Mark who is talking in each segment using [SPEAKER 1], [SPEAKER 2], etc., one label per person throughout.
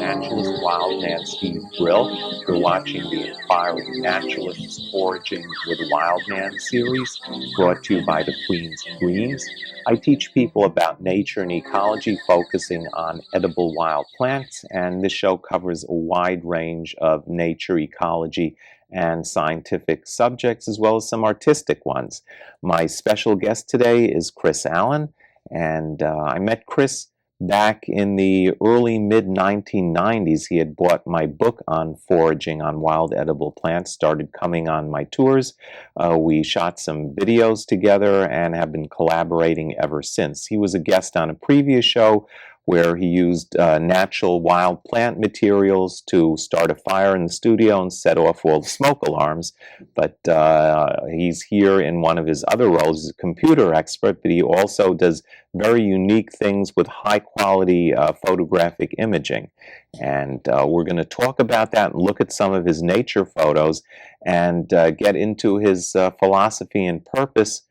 [SPEAKER 1] Naturalist Wildman Steve Brill. You're watching the Inquiring Naturalist's Foraging with Wildman series, brought to you by the Queen's Greens. I teach people about nature and ecology, focusing on edible wild plants, and this show covers a wide range of nature, ecology, and scientific subjects, as well as some artistic ones. My special guest today is Chris Allan, and I met Chris back in the early mid-1990s. He had bought my book on foraging on wild edible plants, started coming on my tours. We shot some videos together and have been collaborating ever since. He was a guest on a previous show where he used natural wild plant materials to start a fire in the studio and set off all the smoke alarms. But he's here in one of his other roles. He's a computer expert, but he also does very unique things with high-quality photographic imaging. And we're going to talk about that and look at some of his nature photos and get into his philosophy and purpose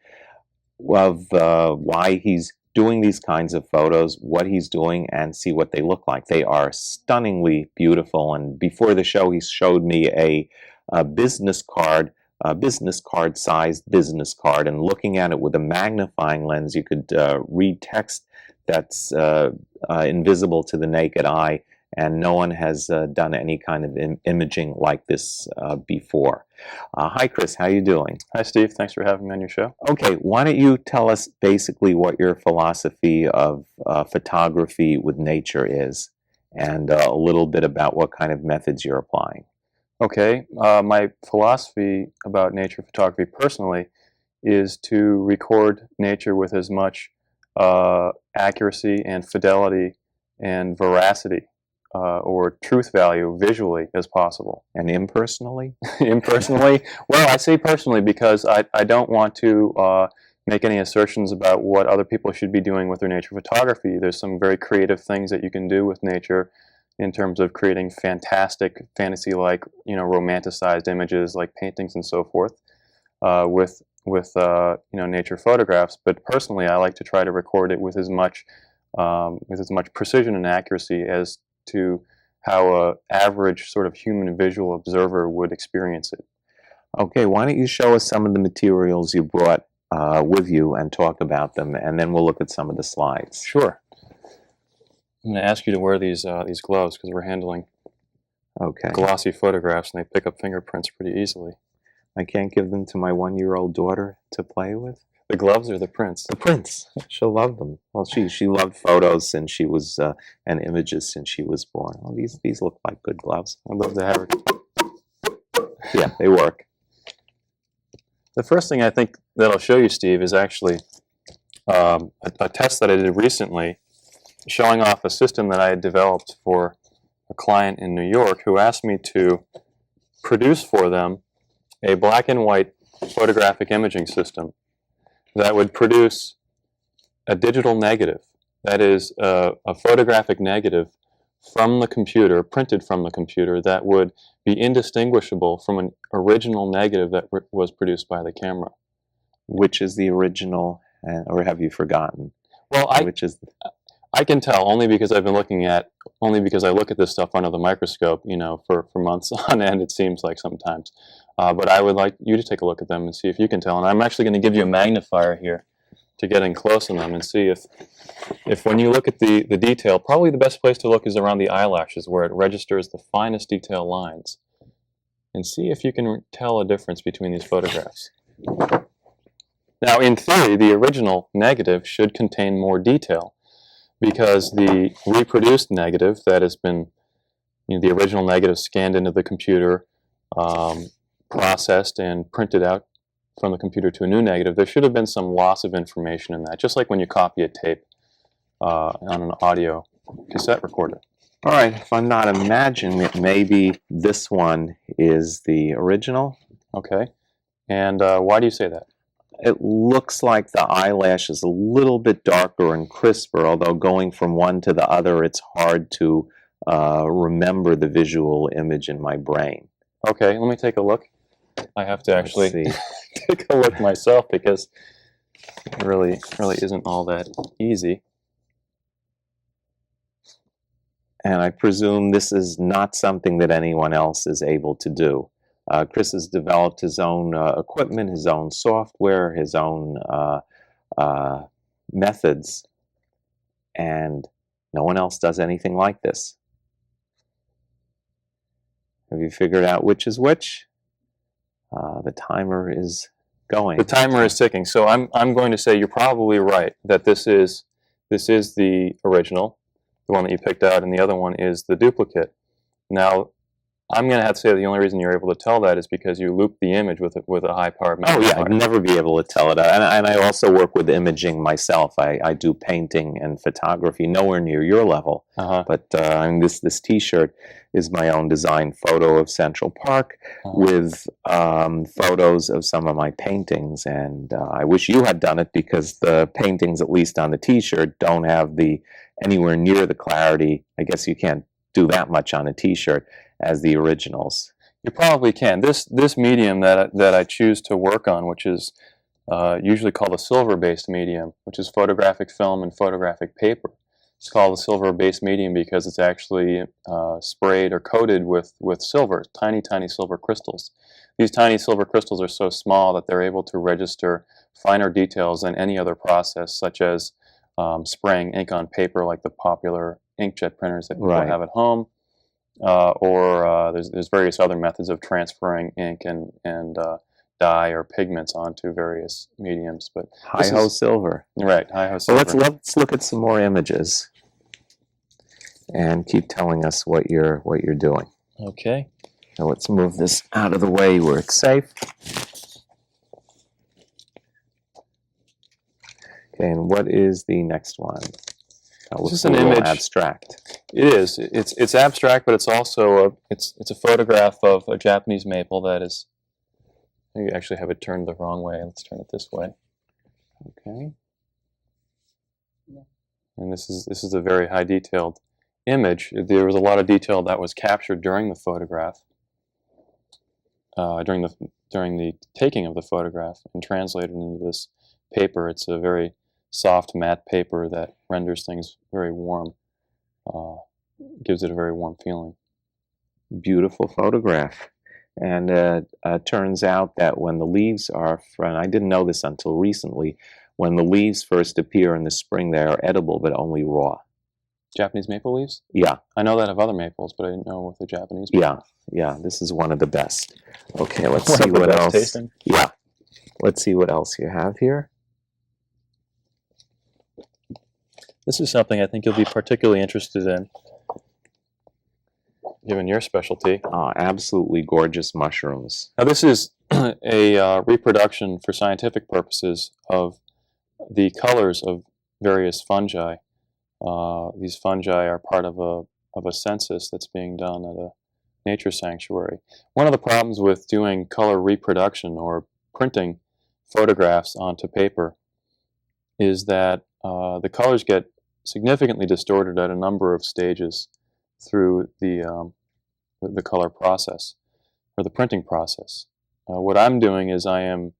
[SPEAKER 1] of why he's doing these kinds of photos, what he's doing, and see what they look like. They are stunningly beautiful. And before the show, he showed me a business card, a business card-sized business card, and looking at it with a magnifying lens, you could read text that's invisible to the naked eye, and no one has done any kind of imaging like this before. Hi, Chris. How you doing?
[SPEAKER 2] Hi, Steve. Thanks for having me on your show.
[SPEAKER 1] Okay, why don't you tell us basically what your philosophy of photography with nature is, and a little bit about what kind of methods you're applying.
[SPEAKER 2] Okay, my philosophy about nature photography personally is to record nature with as much accuracy and fidelity and veracity or truth value visually as possible.
[SPEAKER 1] And impersonally?
[SPEAKER 2] Impersonally? Well, I say personally because I don't want to make any assertions about what other people should be doing with their nature photography. There's some very creative things that you can do with nature in terms of creating fantastic, fantasy-like, romanticized images like paintings and so forth with nature photographs. But personally, I like to try to record it with as much precision and accuracy as to how an average sort of human visual observer would experience it.
[SPEAKER 1] Okay, why don't you show us some of the materials you brought with you and talk about them, and then we'll look at some of the slides.
[SPEAKER 2] Sure. I'm going to ask you to wear these gloves because we're handling glossy photographs and they pick up fingerprints pretty easily.
[SPEAKER 1] I can't give them to my 1-year-old daughter to play with?
[SPEAKER 2] The gloves or the prints?
[SPEAKER 1] The prints. She'll love them. Well, she loved photos since she was, and images since she was born. Well, these look like good gloves.
[SPEAKER 2] I'd love to have her.
[SPEAKER 1] Yeah, they work.
[SPEAKER 2] The first thing I think that I'll show you, Steve, is actually a test that I did recently showing off a system that I had developed for a client in New York who asked me to produce for them a black and white photographic imaging system that would produce a digital negative, that is a photographic negative from the computer, printed from the computer, that would be indistinguishable from an original negative that was produced by the camera.
[SPEAKER 1] Which is the original, or have you forgotten?
[SPEAKER 2] Well, I can tell only because I look at this stuff under the microscope, for months on end, it seems like sometimes. But I would like you to take a look at them and see if you can tell. And I'm actually going to give you a magnifier here to get in close on them and see if when you look at the detail, probably the best place to look is around the eyelashes where it registers the finest detail lines. And see if you can tell a difference between these photographs. Now, in theory, the original negative should contain more detail, because the reproduced negative that has been, the original negative scanned into the computer, processed and printed out from the computer to a new negative, there should have been some loss of information in that, just like when you copy a tape on an audio cassette recorder.
[SPEAKER 1] All right, if I'm not imagining it, maybe this one is the original.
[SPEAKER 2] Okay. And why do you say that?
[SPEAKER 1] It looks like the eyelash is a little bit darker and crisper, although going from one to the other, it's hard to remember the visual image in my brain.
[SPEAKER 2] Okay, let me take a look. I have to actually
[SPEAKER 1] Let's see.
[SPEAKER 2] take a look myself because it really isn't all that easy.
[SPEAKER 1] And I presume this is not something that anyone else is able to do. Chris has developed his own equipment, his own software, his own methods, and no one else does anything like this. Have you figured out which is which? The timer is going.
[SPEAKER 2] The timer is ticking, so I'm going to say you're probably right that this is the original, the one that you picked out, and the other one is the duplicate. Now, I'm going to have to say the only reason you're able to tell that is because you loop the image with a high-powered magnifier.
[SPEAKER 1] Oh yeah, I'd never be able to tell it. And I also work with imaging myself. I do painting and photography, nowhere near your level. But I mean, this T-shirt is my own design photo of Central Park with photos of some of my paintings. And I wish you had done it because the paintings, at least on the T-shirt, don't have anywhere near the clarity. I guess you can't do that much on a T-shirt as the originals.
[SPEAKER 2] You probably can. This medium that I choose to work on, which is usually called a silver-based medium, which is photographic film and photographic paper. It's called a silver-based medium because it's actually sprayed or coated with silver, tiny silver crystals. These tiny silver crystals are so small that they're able to register finer details than any other process, such as spraying ink on paper like the popular inkjet printers that people have at home. Or there's various other methods of transferring ink and dye or pigments onto various mediums. But
[SPEAKER 1] Hi-ho silver.
[SPEAKER 2] Right, hi-ho silver.
[SPEAKER 1] So let's look at some more images and keep telling us what you're doing.
[SPEAKER 2] Okay.
[SPEAKER 1] So let's move this out of the way where it's safe. Okay, and what is the next one?
[SPEAKER 2] This is an image.
[SPEAKER 1] Abstract.
[SPEAKER 2] It is. It's abstract, but it's also it's a photograph of a Japanese maple that is. You actually have it turned the wrong way. Let's turn it this way. Okay. And this is a very high detailed image. There was a lot of detail that was captured during the photograph, during the taking of the photograph, and translated into this paper. It's a very soft matte paper that renders things very warm, gives it a very warm feeling.
[SPEAKER 1] Beautiful photograph. And turns out that when the leaves are, and I didn't know this until recently, when the leaves first appear in the spring, they are edible, but only raw.
[SPEAKER 2] Japanese maple leaves?
[SPEAKER 1] Yeah.
[SPEAKER 2] I know that of other maples, but I didn't know with the Japanese maple.
[SPEAKER 1] Yeah, this is one of the best. Okay, let's see what else. Tasting? Yeah. Let's see what else you have here.
[SPEAKER 2] This is something I think you'll be particularly interested in, given your specialty.
[SPEAKER 1] Absolutely gorgeous mushrooms.
[SPEAKER 2] Now this is a reproduction for scientific purposes of the colors of various fungi. These fungi are part of a census that's being done at a nature sanctuary. One of the problems with doing color reproduction or printing photographs onto paper is that the colors get significantly distorted at a number of stages through the color process or the printing process. What I'm doing is I am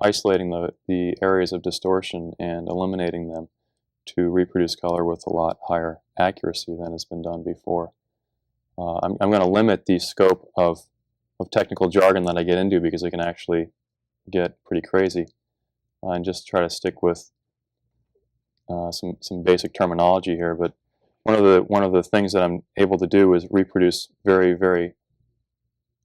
[SPEAKER 2] isolating the areas of distortion and eliminating them to reproduce color with a lot higher accuracy than has been done before. I'm going to limit the scope of technical jargon that I get into because it can actually get pretty crazy, and just try to stick with some basic terminology here. But one of the things that I'm able to do is reproduce very, very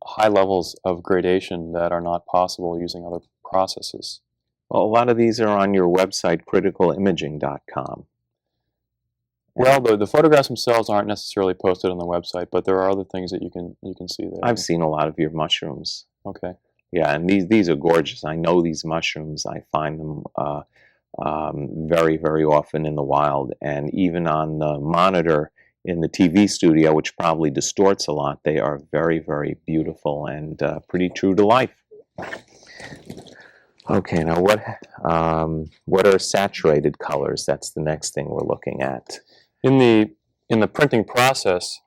[SPEAKER 2] high levels of gradation that are not possible using other processes.
[SPEAKER 1] Well, a lot of these are on your website, criticalimaging.com.
[SPEAKER 2] Well, the photographs themselves aren't necessarily posted on the website, but there are other things that you can see there.
[SPEAKER 1] I've seen a lot of your mushrooms.
[SPEAKER 2] Okay.
[SPEAKER 1] Yeah, and these are gorgeous. I know these mushrooms. I find them very, very often in the wild, and even on the monitor in the TV studio, which probably distorts a lot, they are very, very beautiful and pretty true to life. Okay, now what are saturated colors? That's the next thing we're looking at.
[SPEAKER 2] In the printing process,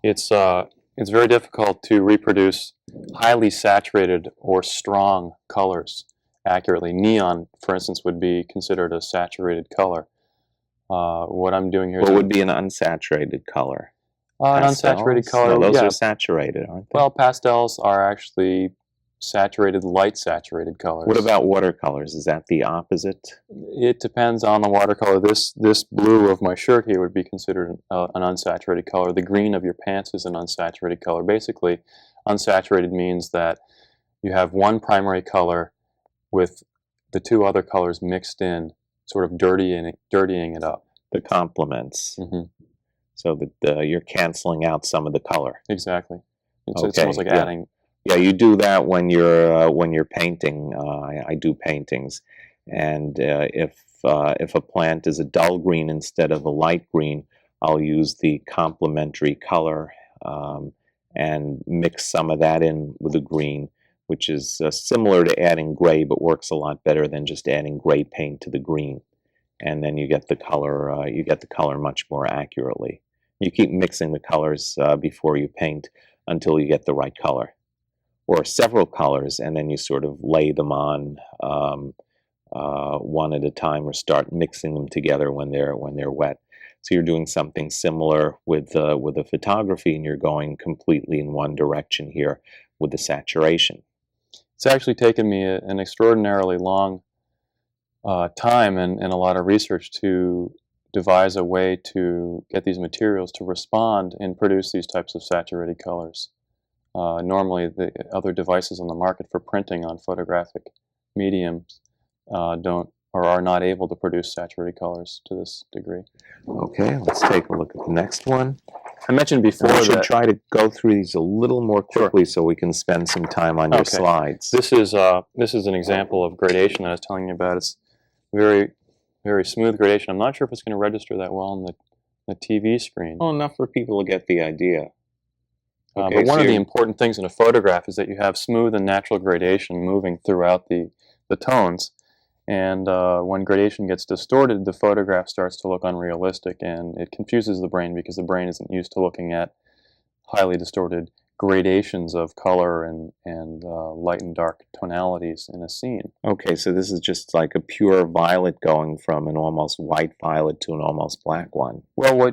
[SPEAKER 2] it's very difficult to reproduce highly saturated or strong colors accurately. Neon, for instance, would be considered a saturated color. What I'm doing here is
[SPEAKER 1] what would be an unsaturated color?
[SPEAKER 2] an unsaturated color.
[SPEAKER 1] No, those
[SPEAKER 2] yeah.
[SPEAKER 1] are saturated, aren't they?
[SPEAKER 2] Well, pastels are actually saturated, light saturated colors.
[SPEAKER 1] What about watercolors? Is that the opposite?
[SPEAKER 2] It depends on the watercolor. This blue of my shirt here would be considered an unsaturated color. The green of your pants is an unsaturated color. Basically, unsaturated means that you have one primary color with the two other colors mixed in, sort of dirtying it up.
[SPEAKER 1] The complements.
[SPEAKER 2] Mm-hmm.
[SPEAKER 1] So that you're canceling out some of the color.
[SPEAKER 2] Exactly. It's
[SPEAKER 1] Okay,
[SPEAKER 2] almost like
[SPEAKER 1] yeah.
[SPEAKER 2] adding.
[SPEAKER 1] Yeah, you do that when you're painting. I do paintings, and if a plant is a dull green instead of a light green, I'll use the complementary color and mix some of that in with the green, which is similar to adding gray, but works a lot better than just adding gray paint to the green. And then you get the color. You get the color much more accurately. You keep mixing the colors before you paint until you get the right color, or several colors, and then you sort of lay them on one at a time, or start mixing them together when they're wet. So you're doing something similar with a photography, and you're going completely in one direction here with the saturation.
[SPEAKER 2] It's actually taken me an extraordinarily long time and a lot of research to devise a way to get these materials to respond and produce these types of saturated colors. Normally, the other devices on the market for printing on photographic mediums don't or are not able to produce saturated colors to this degree.
[SPEAKER 1] Okay, let's take a look at the next one.
[SPEAKER 2] I mentioned before
[SPEAKER 1] I should
[SPEAKER 2] that
[SPEAKER 1] try to go through these a little more quickly so we can spend some time on your slides.
[SPEAKER 2] This is an example of gradation that I was telling you about. It's very, very smooth gradation. I'm not sure if it's going to register that well on the TV screen.
[SPEAKER 1] Well, enough for people to get the idea. Okay,
[SPEAKER 2] but one of the important things in a photograph is that you have smooth and natural gradation moving throughout the tones. And when gradation gets distorted, the photograph starts to look unrealistic, and it confuses the brain because the brain isn't used to looking at highly distorted gradations of color and light and dark tonalities in a scene.
[SPEAKER 1] Okay, so this is just like a pure violet going from an almost white violet to an almost black one.
[SPEAKER 2] Well,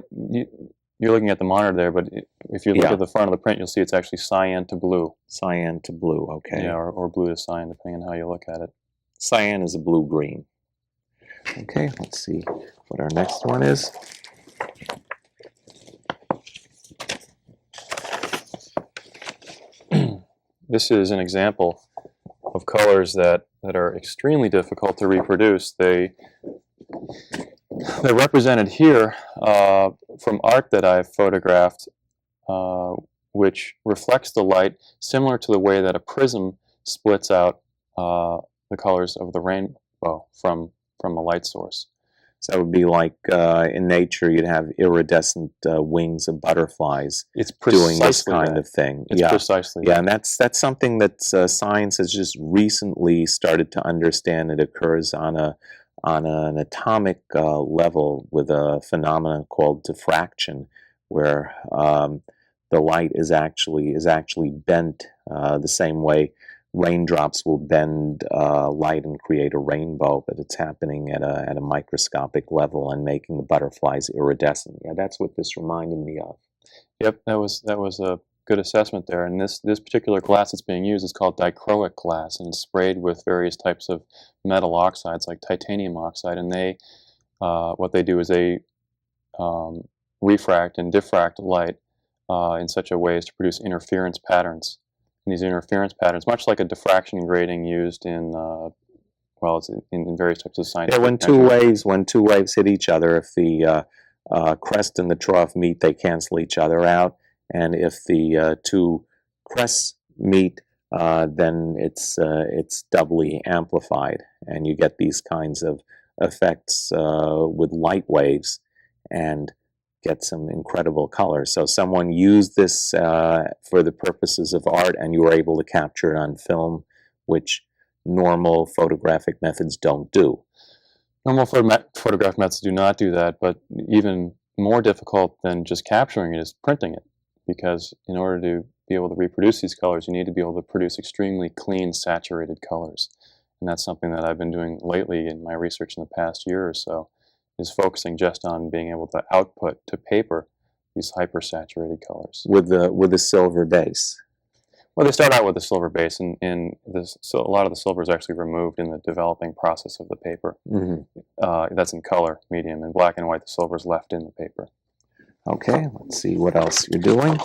[SPEAKER 2] you're looking at the monitor there, but if you look at the front of the print, you'll see it's actually cyan to blue.
[SPEAKER 1] Cyan to blue, okay.
[SPEAKER 2] Yeah, or blue to cyan, depending on how you look at it.
[SPEAKER 1] Cyan is a blue-green. Okay, let's see what our next one is.
[SPEAKER 2] This is an example of colors that are extremely difficult to reproduce. They're represented here from art that I've photographed, which reflects the light similar to the way that a prism splits out the colors of the rainbow from a light source.
[SPEAKER 1] So that would be like in nature, you'd have iridescent wings of butterflies doing this kind of thing.
[SPEAKER 2] It's precisely
[SPEAKER 1] that. And that's something that science has just recently started to understand. It occurs on an atomic level with a phenomenon called diffraction, where the light is actually bent the same way raindrops will bend light and create a rainbow, but it's happening at a microscopic level and making the butterflies iridescent. Yeah, that's what this reminded me of.
[SPEAKER 2] Yep, that was a good assessment there. And this particular glass that's being used is called dichroic glass, and it's sprayed with various types of metal oxides like titanium oxide. And they what they do is they refract and diffract light in such a way as to produce interference patterns. And these interference patterns, much like a diffraction grating used in it's in various types of science.
[SPEAKER 1] Yeah, when two waves hit each other, if the crest and the trough meet, they cancel each other out, and if the two crests meet, then it's doubly amplified, and you get these kinds of effects with light waves. And get some incredible colors. So someone used this for the purposes of art, and you were able to capture it on film, which normal photographic methods don't do.
[SPEAKER 2] Normal photograph methods do not do that, but even more difficult than just capturing it is printing it, because in order to be able to reproduce these colors, you need to be able to produce extremely clean, saturated colors. And that's something that I've been doing lately in my research in the past year or so, is focusing just on being able to output to paper these hyper-saturated colors.
[SPEAKER 1] With the silver base.
[SPEAKER 2] Well, they start out with a silver base, and so a lot of the silver is actually removed in the developing process of the paper.
[SPEAKER 1] Mm-hmm.
[SPEAKER 2] That's in color medium. In black and white, the silver is left in the paper.
[SPEAKER 1] Okay, let's see what else you're doing.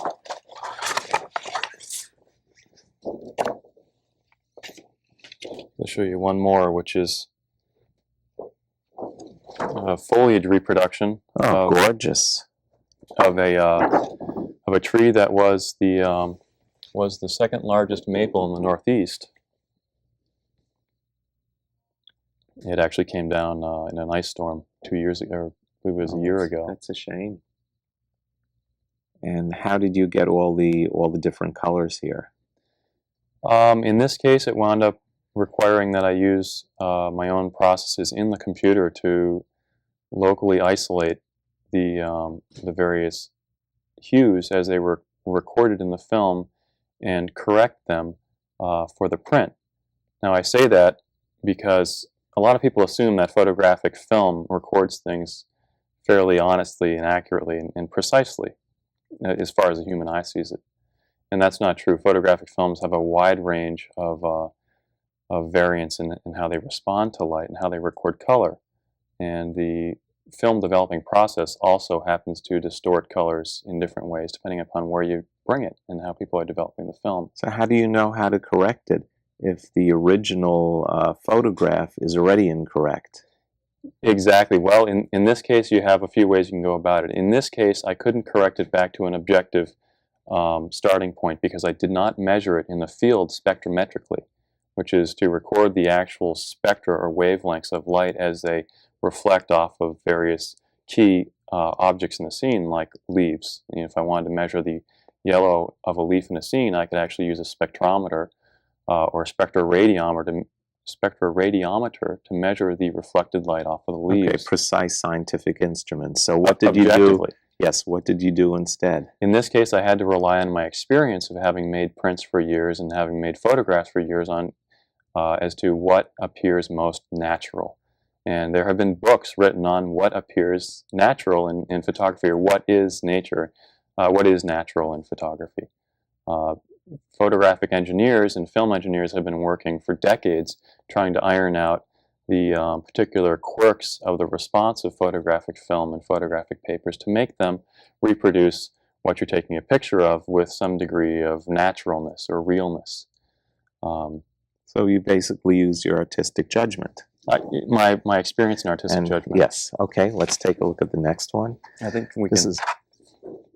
[SPEAKER 2] I'll show you one more, which is foliage reproduction.
[SPEAKER 1] Oh, gorgeous!
[SPEAKER 2] Of a tree that was the second largest maple in the Northeast. It actually came down in an ice storm 2 years ago, or I believe it was a year ago.
[SPEAKER 1] That's a shame. And how did you get all the different colors here?
[SPEAKER 2] In this case, it wound up requiring that I use my own processes in the computer to locally isolate the various hues as they were recorded in the film and correct them for the print. Now, I say that because a lot of people assume that photographic film records things fairly honestly and accurately and precisely as far as the human eye sees it. And that's not true. Photographic films have a wide range of variance in how they respond to light and how they record color. And the film developing process also happens to distort colors in different ways depending upon where you bring it and how people are developing the film.
[SPEAKER 1] So how do you know how to correct it if the original photograph is already incorrect?
[SPEAKER 2] Exactly. Well, in this case, you have a few ways you can go about it. In this case, I couldn't correct it back to an objective starting point because I did not measure it in the field spectrometrically, which is to record the actual spectra or wavelengths of light as they reflect off of various key objects in the scene, like leaves. If I wanted to measure the yellow of a leaf in a scene, I could actually use a spectrometer or a spectroradiometer to measure the reflected light off of the leaves.
[SPEAKER 1] Okay, precise scientific instruments. So what did you do? Yes, what did you do instead?
[SPEAKER 2] In this case, I had to rely on my experience of having made prints for years and having made photographs for years on as to what appears most natural. And there have been books written on what appears natural in photography, or what is nature, what is natural in photography. Photographic engineers and film engineers have been working for decades trying to iron out the particular quirks of the response of photographic film and photographic papers to make them reproduce what you're taking a picture of with some degree of naturalness or realness.
[SPEAKER 1] So you basically use your artistic judgment.
[SPEAKER 2] My experience in artistic judgment.
[SPEAKER 1] Yes. Okay, let's take a look at the next one.
[SPEAKER 2] I think we can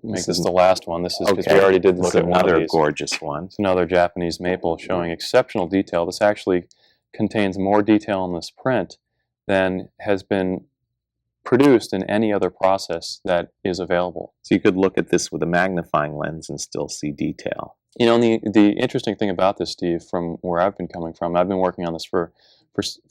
[SPEAKER 2] make this the last one. This is because we already did look at one of these.
[SPEAKER 1] Another gorgeous one.
[SPEAKER 2] It's another Japanese maple showing exceptional detail. This actually contains more detail in this print than has been produced in any other process that is available.
[SPEAKER 1] So you could look at this with a magnifying lens and still see detail.
[SPEAKER 2] You know, the interesting thing about this, Steve, from where I've been coming from, I've been working on this for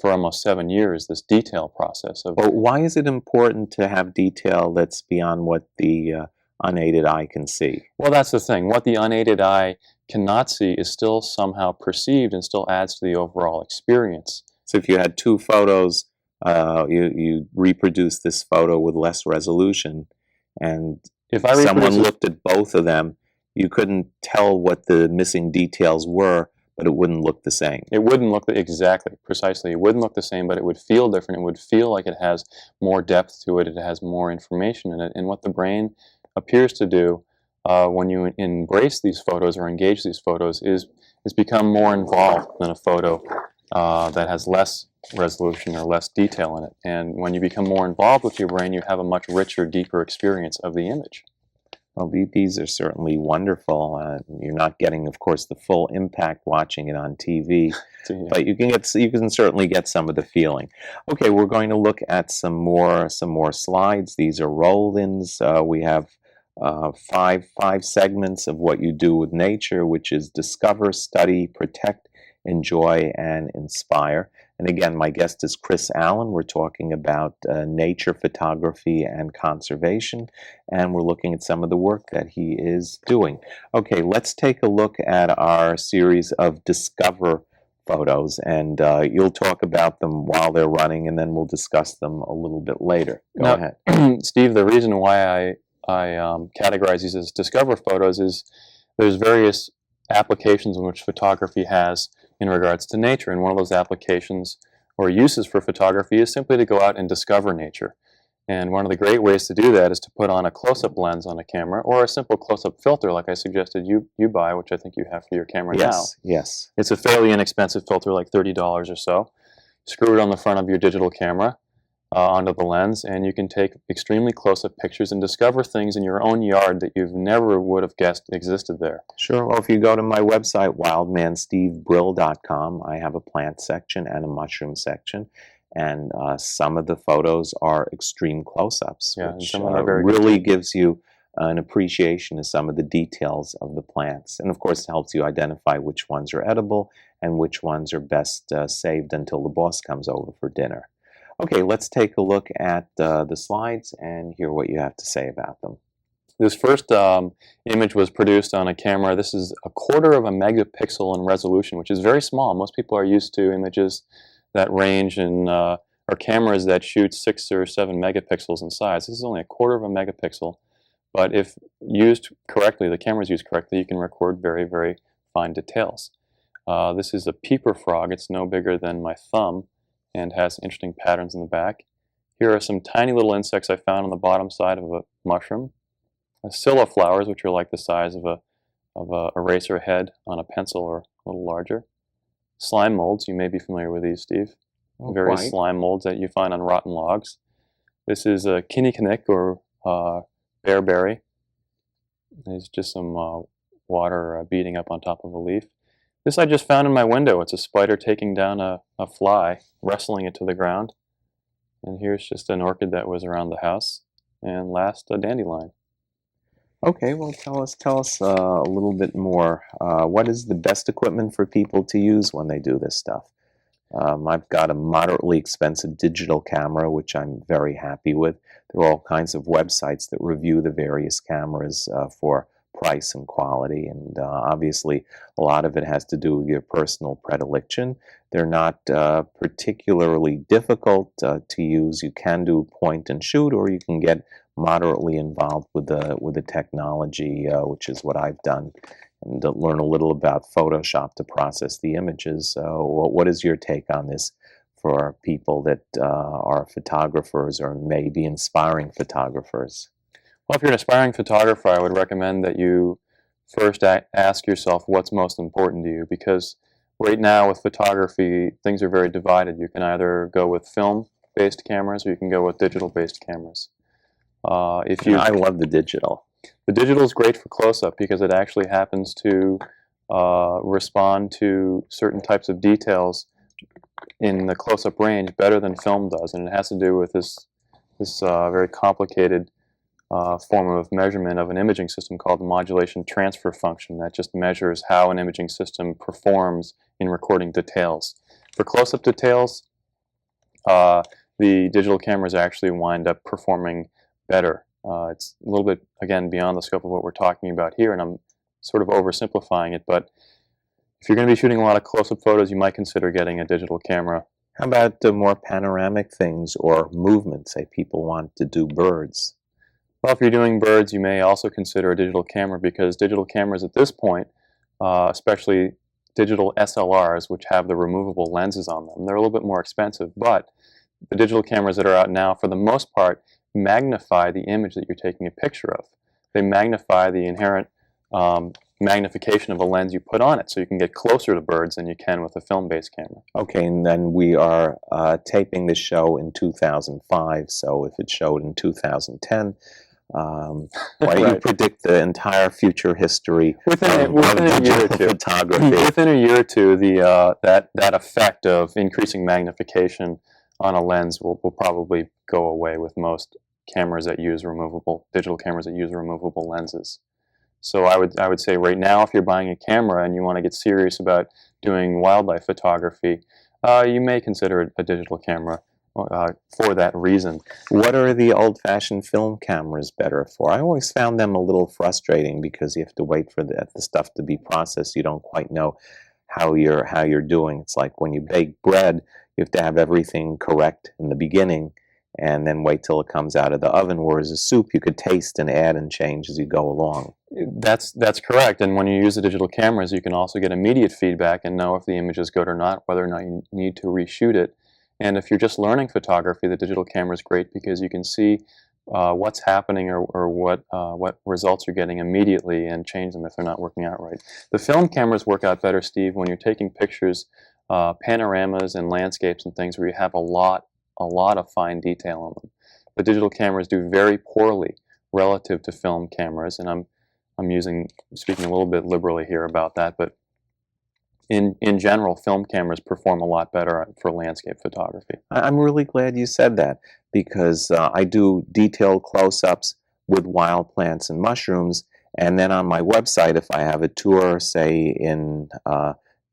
[SPEAKER 2] almost 7 years, this detail process.
[SPEAKER 1] Well, why is it important to have detail that's beyond what the unaided eye can see?
[SPEAKER 2] Well, that's the thing. What the unaided eye cannot see is still somehow perceived and still adds to the overall experience.
[SPEAKER 1] So if you had two photos, you reproduce this photo with less resolution, and if someone looked at both of them, you couldn't tell what the missing details were, but it wouldn't look the same.
[SPEAKER 2] It wouldn't look exactly, precisely. It wouldn't look the same, but it would feel different. It would feel like it has more depth to it. It has more information in it. And what the brain appears to do when you embrace these photos or engage these photos is become more involved than a photo that has less resolution or less detail in it. And when you become more involved with your brain, you have a much richer, deeper experience of the image.
[SPEAKER 1] Well, these are certainly wonderful. You're not getting, of course, the full impact watching it on TV,
[SPEAKER 2] So,
[SPEAKER 1] but you can certainly get some of the feeling. Okay, we're going to look at some more slides. These are roll-ins. We have five segments of what you do with nature, which is discover, study, protect, enjoy, and inspire. And again, my guest is Chris Allan. We're talking about nature photography and conservation, and we're looking at some of the work that he is doing. Okay, let's take a look at our series of Discover photos, and you'll talk about them while they're running, and then we'll discuss them a little bit later. Go ahead.
[SPEAKER 2] Steve, the reason why I categorize these as Discover photos is there's various applications in which photography has in regards to nature, and one of those applications or uses for photography is simply to go out and discover nature. And one of the great ways to do that is to put on a close-up lens on a camera, or a simple close-up filter like I suggested you buy, which I think you have for your camera now.
[SPEAKER 1] Yes.
[SPEAKER 2] It's a fairly inexpensive filter, like $30 or so. Screw it on the front of your digital camera onto the lens, and you can take extremely close-up pictures and discover things in your own yard that you've never would have guessed existed there.
[SPEAKER 1] Sure. Well, if you go to my website, wildmanstevebrill.com, I have a plant section and a mushroom section, and some of the photos are extreme close-ups,
[SPEAKER 2] Yeah,
[SPEAKER 1] which
[SPEAKER 2] some of them are very
[SPEAKER 1] really gives you an appreciation of some of the details of the plants. And of course, it helps you identify which ones are edible and which ones are best saved until the boss comes over for dinner. Okay, let's take a look at the slides and hear what you have to say about them.
[SPEAKER 2] This first image was produced on a camera. This is 1/4 of a megapixel in resolution, which is very small. Most people are used to images that range in, or cameras that shoot 6 or 7 megapixels in size. This is only 1/4 of a megapixel, but if used correctly, the camera's used correctly, you can record very, very fine details. This is a peeper frog. It's no bigger than my thumb and has interesting patterns in the back. Here are some tiny little insects I found on the bottom side of a mushroom. Scilla flowers, which are like the size of a eraser head on a pencil or a little larger. Slime molds, you may be familiar with these, Steve. Various slime molds that you find on rotten logs. This is a kinnikinick or bearberry. There's just some water beating up on top of a leaf. This I just found in my window. It's a spider taking down a fly, wrestling it to the ground. And here's just an orchid that was around the house. And last, a dandelion.
[SPEAKER 1] Okay, well, tell us a little bit more. What is the best equipment for people to use when they do this stuff? I've got a moderately expensive digital camera, which I'm very happy with. There are all kinds of websites that review the various cameras for price and quality, and obviously a lot of it has to do with your personal predilection. They're not particularly difficult to use. You can do point and shoot, or you can get moderately involved with the technology, which is what I've done, and to learn a little about Photoshop to process the images. What is your take on this for people that are photographers or may be inspiring photographers?
[SPEAKER 2] Well, if you're an aspiring photographer, I would recommend that you first ask yourself what's most important to you, because right now with photography, things are very divided. You can either go with film-based cameras or you can go with digital-based cameras.
[SPEAKER 1] I love the digital.
[SPEAKER 2] The digital is great for close-up because it actually happens to respond to certain types of details in the close-up range better than film does, and it has to do with this very complicated form of measurement of an imaging system called the modulation transfer function that just measures how an imaging system performs in recording details. For close-up details, the digital cameras actually wind up performing better. It's a little bit, again, beyond the scope of what we're talking about here, and I'm sort of oversimplifying it, but if you're going to be shooting a lot of close-up photos, you might consider getting a digital camera.
[SPEAKER 1] How about the more panoramic things or movement? Say people want to do birds.
[SPEAKER 2] Well, if you're doing birds, you may also consider a digital camera, because digital cameras at this point, especially digital SLRs, which have the removable lenses on them, they're a little bit more expensive, but the digital cameras that are out now, for the most part, magnify the image that you're taking a picture of. They magnify the inherent magnification of a lens you put on it, so you can get closer to birds than you can with a film-based camera.
[SPEAKER 1] Okay, and then we are taping this show in 2005, so if it showed in 2010, Why you
[SPEAKER 2] Right.
[SPEAKER 1] predict the entire future history
[SPEAKER 2] Within
[SPEAKER 1] of
[SPEAKER 2] a year or
[SPEAKER 1] digital
[SPEAKER 2] two.
[SPEAKER 1] photography.
[SPEAKER 2] Within a year or two, that effect of increasing magnification on a lens will probably go away with most cameras that use digital cameras that use removable lenses. So I would say right now, if you're buying a camera and you want to get serious about doing wildlife photography, you may consider a digital camera for that reason.
[SPEAKER 1] What are the old-fashioned film cameras better for? I always found them a little frustrating because you have to wait for the stuff to be processed. You don't quite know how you're doing. It's like when you bake bread, you have to have everything correct in the beginning and then wait till it comes out of the oven. Whereas a soup, you could taste and add and change as you go along.
[SPEAKER 2] That's correct. And when you use the digital cameras, you can also get immediate feedback and know if the image is good or not, whether or not you need to reshoot it. And if you're just learning photography, the digital camera is great because you can see what's happening or what results you're getting immediately and change them if they're not working out right. The film cameras work out better, Steve, when you're taking pictures, panoramas and landscapes and things where you have a lot of fine detail on them. The digital cameras do very poorly relative to film cameras, and I'm speaking a little bit liberally here about that, but in general, film cameras perform a lot better for landscape photography.
[SPEAKER 1] I'm really glad you said that because I do detailed close-ups with wild plants and mushrooms, and then on my website, if I have a tour, say in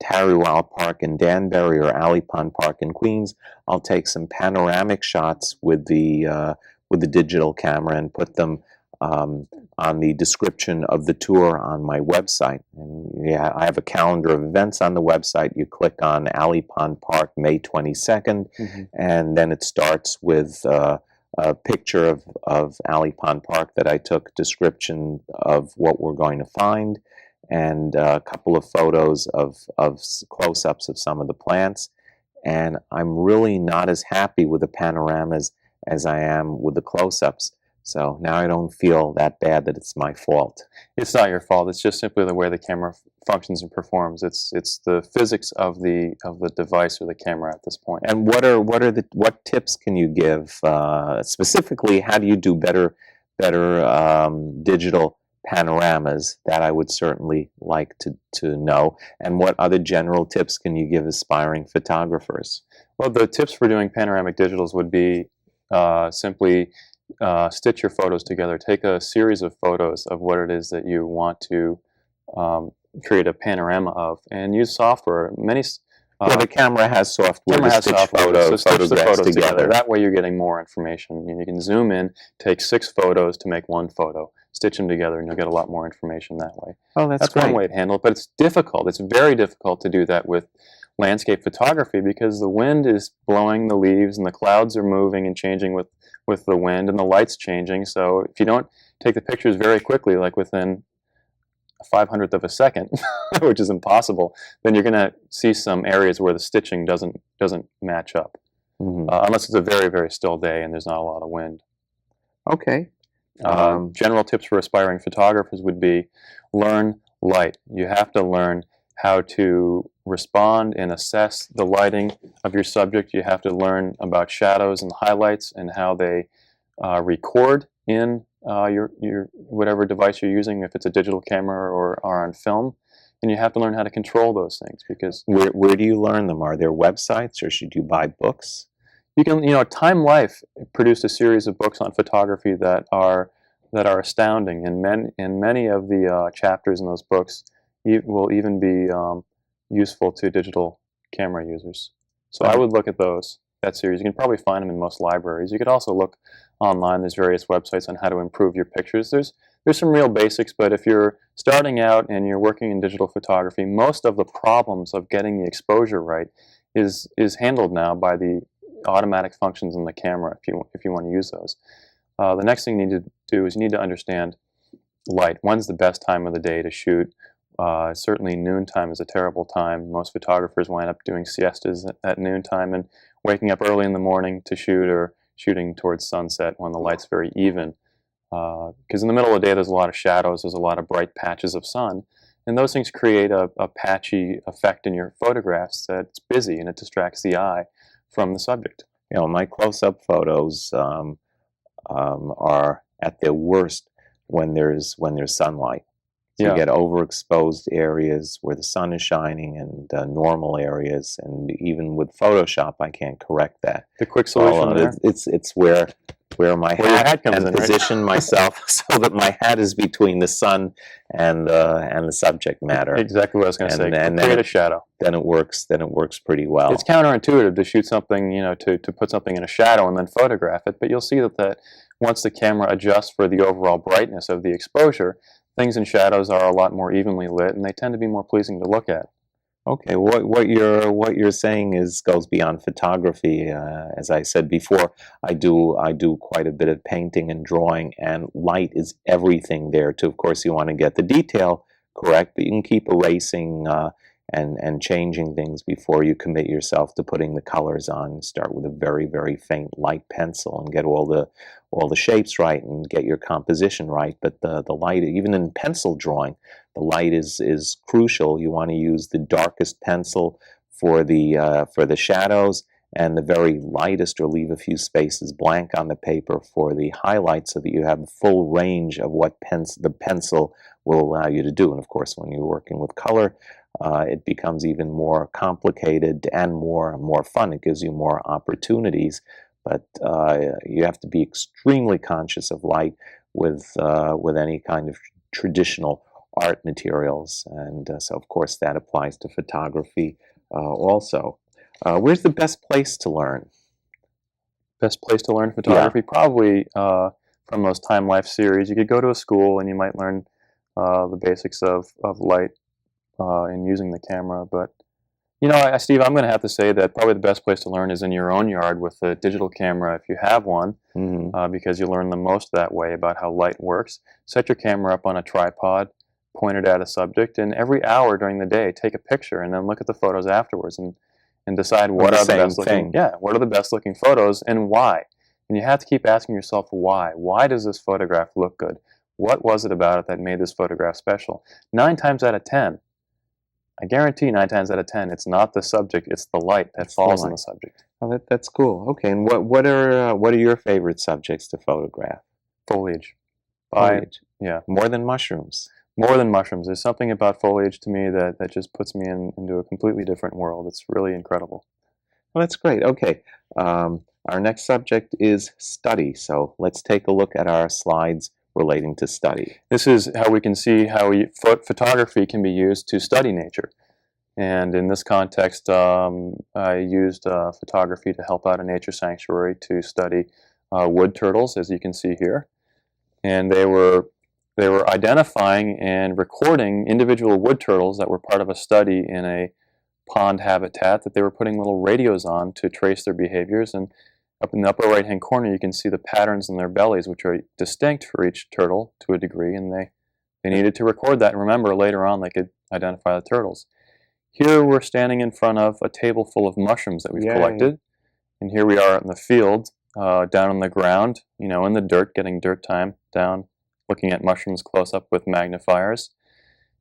[SPEAKER 1] Tarry Wild Park in Danbury or Alley Pond Park in Queens, I'll take some panoramic shots with the digital camera and put them on the description of the tour on my website. And yeah, I have a calendar of events on the website. You click on Alley Pond Park, May 22nd, and then it starts with a picture of Alley Pond Park that I took, description of what we're going to find, and a couple of photos of close-ups of some of the plants. And I'm really not as happy with the panoramas as I am with the close-ups. So now I don't feel that bad that it's my fault.
[SPEAKER 2] It's not your fault. It's just simply the way the camera functions and performs. It's the physics of the device or the camera at this point.
[SPEAKER 1] And what tips can you give specifically? How do you do better digital panoramas? That I would certainly like to know. And what other general tips can you give aspiring photographers?
[SPEAKER 2] Well, the tips for doing panoramic digitals would be simply stitch your photos together. Take a series of photos of what it is that you want to create a panorama of, and use software.
[SPEAKER 1] Yeah, the camera has software to stitch
[SPEAKER 2] stitch the photos
[SPEAKER 1] together.
[SPEAKER 2] That way you're getting more information. You can zoom in, take 6 photos to make 1 photo, stitch them together, and you'll get a lot more information that way.
[SPEAKER 1] Oh, that's
[SPEAKER 2] one way to handle it, but it's difficult. It's very difficult to do that with landscape photography because the wind is blowing the leaves and the clouds are moving and changing with the wind and the light's changing. So if you don't take the pictures very quickly, like within a 500th of a second, which is impossible, then you're going to see some areas where the stitching doesn't match up, unless it's a very, very still day and there's not a lot of wind.
[SPEAKER 1] Okay.
[SPEAKER 2] General tips for aspiring photographers would be learn light. You have to learn how to respond and assess the lighting of your subject. You have to learn about shadows and highlights and how they record in your whatever device you're using, if it's a digital camera or on film. And you have to learn how to control those things because
[SPEAKER 1] where do you learn them? Are there websites or should you buy books?
[SPEAKER 2] You can, Time Life produced a series of books on photography that are astounding, and many of the chapters in those books will even be useful to digital camera users. So I would look at that series. You can probably find them in most libraries. You could also look online. There's various websites on how to improve your pictures. There's some real basics, but if you're starting out and you're working in digital photography, most of the problems of getting the exposure right is handled now by the automatic functions in the camera if you want to use those. The next thing you need to do is you need to understand light. When's the best time of the day to shoot? Certainly noontime is a terrible time. Most photographers wind up doing siestas at noontime and waking up early in the morning to shoot, or shooting towards sunset when the light's very even. Because in the middle of the day there's a lot of shadows, there's a lot of bright patches of sun, and those things create a patchy effect in your photographs that's busy and it distracts the eye from the subject.
[SPEAKER 1] My close-up photos are at their worst when there's sunlight. So
[SPEAKER 2] Yeah.
[SPEAKER 1] you get overexposed areas where the sun is shining, and normal areas, and even with Photoshop, I can't correct that.
[SPEAKER 2] The quick solution there.
[SPEAKER 1] It's where my
[SPEAKER 2] Where your hat comes
[SPEAKER 1] and
[SPEAKER 2] in, right?
[SPEAKER 1] position myself so that my hat is between the sun and the subject matter.
[SPEAKER 2] Exactly what I was going to say.
[SPEAKER 1] And
[SPEAKER 2] Create a shadow.
[SPEAKER 1] Then it works pretty well.
[SPEAKER 2] It's counterintuitive to shoot something, to put something in a shadow and then photograph it, but you'll see that once the camera adjusts for the overall brightness of the exposure, things in shadows are a lot more evenly lit, and they tend to be more pleasing to look at.
[SPEAKER 1] Okay, what you're saying goes beyond photography. As I said before, I do quite a bit of painting and drawing, and light is everything there too. Of course, you want to get the detail correct, but you can keep erasing and changing things before you commit yourself to putting the colors on. Start with a very, very faint light pencil and get all the shapes right and get your composition right. But the light, even in pencil drawing, the light is crucial. You want to use the darkest pencil for the shadows, and the very lightest, or leave a few spaces blank on the paper for the highlights, so that you have a full range of what the pencil will allow you to do. And of course, when you're working with color, it becomes even more complicated and more fun. It gives you more opportunities, but you have to be extremely conscious of light with any kind of traditional art materials, and so of course that applies to photography also. Where's the best place to learn?
[SPEAKER 2] Best place to learn photography? Yeah. Probably from those Time Life series. You could go to a school and you might learn the basics of light in using the camera, but Steve, I'm going to have to say that probably the best place to learn is in your own yard with a digital camera, if you have one, because you learn the most that way about how light works. Set your camera up on a tripod, point it at a subject, and every hour during the day, take a picture, and then look at the photos afterwards and decide what are the best looking. Yeah, what are the best looking photos and why. And you have to keep asking yourself why. Why does this photograph look good? What was it about it that made this photograph special? 9 times out of 10. I guarantee 9 times out of 10, it's not the subject; it's the light that falls on the subject.
[SPEAKER 1] Oh, that's cool. Okay, and what are your favorite subjects to photograph?
[SPEAKER 2] Foliage.
[SPEAKER 1] Foliage.
[SPEAKER 2] Yeah.
[SPEAKER 1] More than mushrooms.
[SPEAKER 2] More than mushrooms. There's something about foliage to me that just puts me into a completely different world. It's really incredible.
[SPEAKER 1] Well, that's great. Okay, our next subject is study. So let's take a look at our slides relating to study.
[SPEAKER 2] This is how we can see how photography can be used to study nature. And in this context, I used photography to help out a nature sanctuary to study wood turtles, as you can see here. And they were identifying and recording individual wood turtles that were part of a study in a pond habitat that they were putting little radios on to trace their behaviors. And up in the upper right-hand corner, you can see the patterns in their bellies, which are distinct for each turtle to a degree, and they needed to record that. And remember, later on, they could identify the turtles. Here we're standing in front of a table full of mushrooms that we've collected, and here we are in the field, down on the ground, in the dirt, getting dirt time down, looking at mushrooms close up with magnifiers.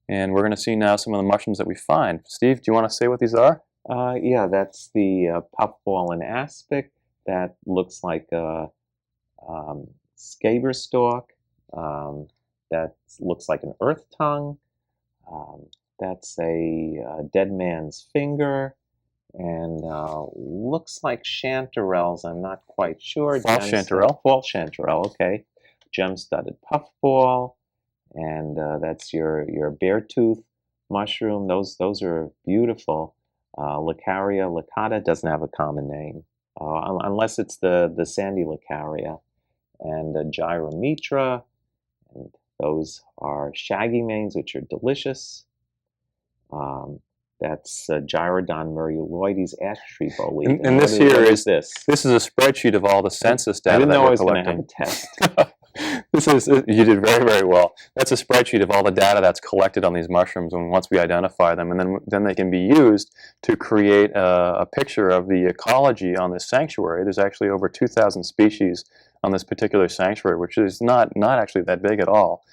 [SPEAKER 2] And we're going to see now some of the mushrooms that we find. Steve, do you want to say what these are?
[SPEAKER 1] Yeah, that's the puffball and aspic. That looks like a scaber stalk. That looks like an earth tongue. That's a dead man's finger. And looks like chanterelles. I'm not quite sure.
[SPEAKER 2] False chanterelle?
[SPEAKER 1] False chanterelle, okay. Gem-studded puffball. And that's your beartooth mushroom. Those are beautiful. Lacaria lacata doesn't have a common name. Unless it's the sandy Lacaria, and Gyromitra, and those are shaggy manes, which are delicious. That's Gyrodon mureuloides ash tree bolete.
[SPEAKER 2] And this here is this. This is a spreadsheet of all the census data.
[SPEAKER 1] I didn't know I was
[SPEAKER 2] going
[SPEAKER 1] to have a test.
[SPEAKER 2] You did very, very well. That's a spreadsheet of all the data that's collected on these mushrooms, and once we identify them, and then they can be used to create a picture of the ecology on this sanctuary. There's actually over 2,000 species on this particular sanctuary, which is not actually that big at all.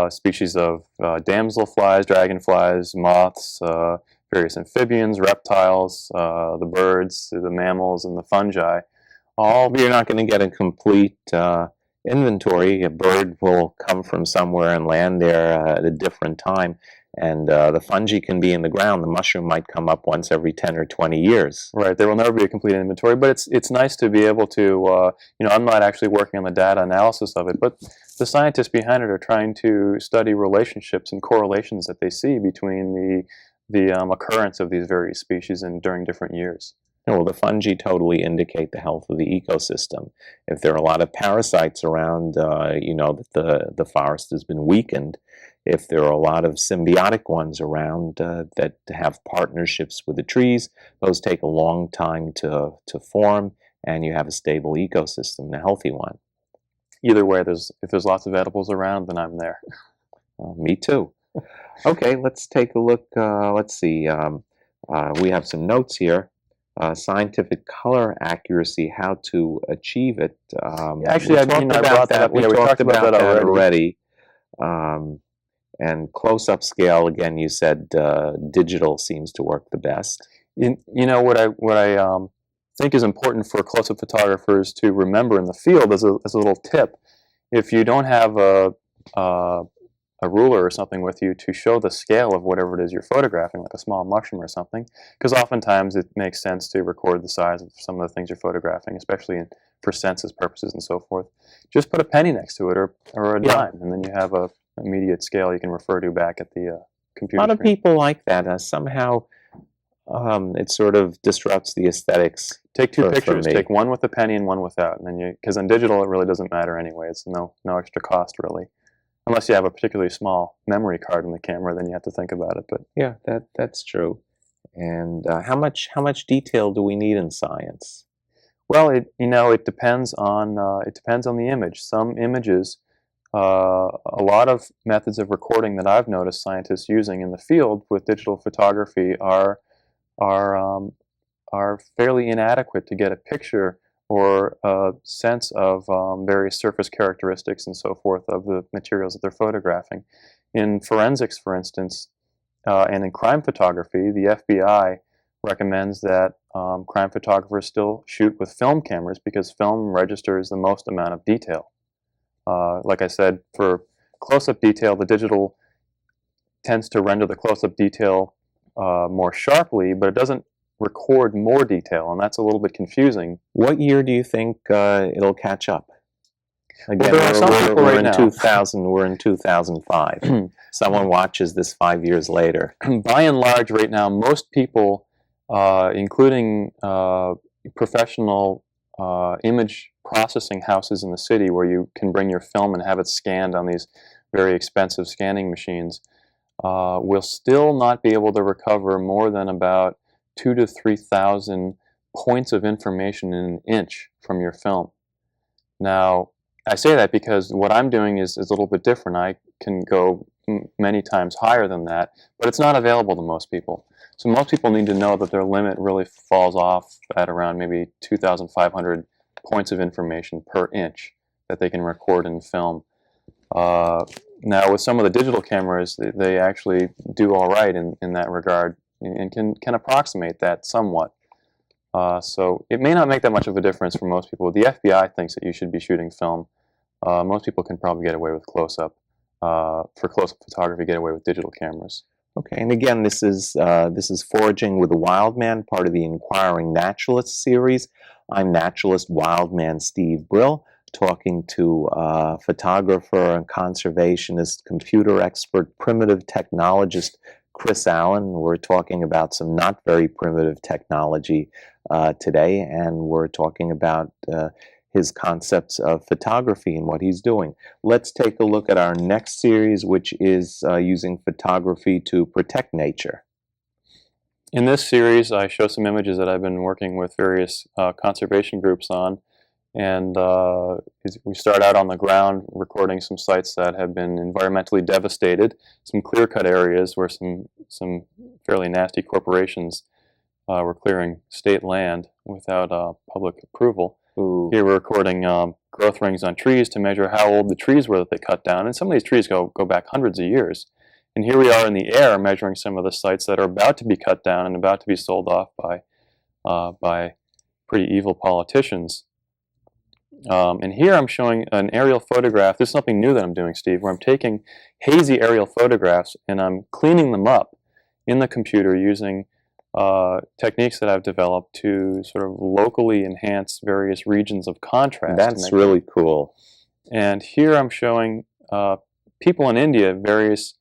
[SPEAKER 2] Species of damselflies, dragonflies, moths, various amphibians, reptiles, the birds, the mammals, and the fungi.
[SPEAKER 1] You're not going to get a complete inventory. A bird will come from somewhere and land there at a different time, and the fungi can be in the ground. The mushroom might come up once every 10 or 20 years.
[SPEAKER 2] Right. There will never be a complete inventory, but it's nice to be able to, I'm not actually working on the data analysis of it, but the scientists behind it are trying to study relationships and correlations that they see between the occurrence of these various species during different years.
[SPEAKER 1] Well, the fungi totally indicate the health of the ecosystem. If there are a lot of parasites around, that the forest has been weakened. If there are a lot of symbiotic ones around that have partnerships with the trees, those take a long time to form, and you have a stable ecosystem, a healthy one.
[SPEAKER 2] Either way, if there's lots of edibles around, then I'm there.
[SPEAKER 1] Well, me too. Okay, let's take a look. Let's see. We have some notes here. Scientific color accuracy, how to achieve it.
[SPEAKER 2] Actually, I brought that up.
[SPEAKER 1] We talked about that already. And close-up scale, again, you said digital seems to work the best.
[SPEAKER 2] What I think is important for close-up photographers to remember in the field as a little tip: if you don't have a ruler or something with you to show the scale of whatever it is you're photographing, like a small mushroom or something, because oftentimes it makes sense to record the size of some of the things you're photographing, especially for census purposes and so forth. Just put a penny next to it or a dime, and then you have a immediate scale you can refer to back at the computer.
[SPEAKER 1] A lot of people like that. Somehow it sort of disrupts the aesthetics.
[SPEAKER 2] Take two pictures. Take one with a penny and one without, and then because in digital it really doesn't matter anyway. It's no extra cost really. Unless you have a particularly small memory card in the camera, then you have to think about it. But
[SPEAKER 1] yeah, that's true. And how much detail do we need in science?
[SPEAKER 2] Well, it depends on the image. Some images, a lot of methods of recording that I've noticed scientists using in the field with digital photography are fairly inadequate to get a picture or a sense of various surface characteristics and so forth of the materials that they're photographing. In forensics, for instance, and in crime photography, the FBI recommends that crime photographers still shoot with film cameras because film registers the most amount of detail. Like I said, for close-up detail, the digital tends to render the close-up detail more sharply, but it doesn't record more detail, and that's a little bit confusing.
[SPEAKER 1] What year do you think it'll catch up? Again,
[SPEAKER 2] well, there are some people right now.
[SPEAKER 1] 2000. We're in 2005. Someone watches this 5 years later.
[SPEAKER 2] By and large, right now, most people, including professional image processing houses in the city, where you can bring your film and have it scanned on these very expensive scanning machines, will still not be able to recover more than about 2,000 to 3,000 points of information in an inch from your film. Now, I say that because what I'm doing is a little bit different. I can go many times higher than that, but it's not available to most people. So most people need to know that their limit really falls off at around maybe 2,500 points of information per inch that they can record in film. Now, with some of the digital cameras, they actually do all right in that regard, and can approximate that somewhat. So it may not make that much of a difference for most people. The FBI thinks that you should be shooting film. Most people can probably get away with close-up. For close-up photography, get away with digital cameras.
[SPEAKER 1] Okay, and again, this is Foraging with the Wild Man, part of the Inquiring Naturalist series. I'm naturalist wildman Steve Brill, talking to photographer and conservationist, computer expert, primitive technologist Chris Allan. We're talking about some not very primitive technology today, and we're talking about his concepts of photography and what he's doing. Let's take a look at our next series, which is using photography to protect nature.
[SPEAKER 2] In this series, I show some images that I've been working with various conservation groups on. And we start out on the ground recording some sites that have been environmentally devastated, some clear-cut areas where some fairly nasty corporations were clearing state land without public approval.
[SPEAKER 1] Ooh.
[SPEAKER 2] Here we're recording growth rings on trees to measure how old the trees were that they cut down. And some of these trees go back hundreds of years. And here we are in the air measuring some of the sites that are about to be cut down and about to be sold off by pretty evil politicians. And here I'm showing an aerial photograph. This is something new that I'm doing, Steve, where I'm taking hazy aerial photographs and I'm cleaning them up in the computer using techniques that I've developed to sort of locally enhance various regions of contrast.
[SPEAKER 1] That's really cool.
[SPEAKER 2] And here I'm showing people in India, various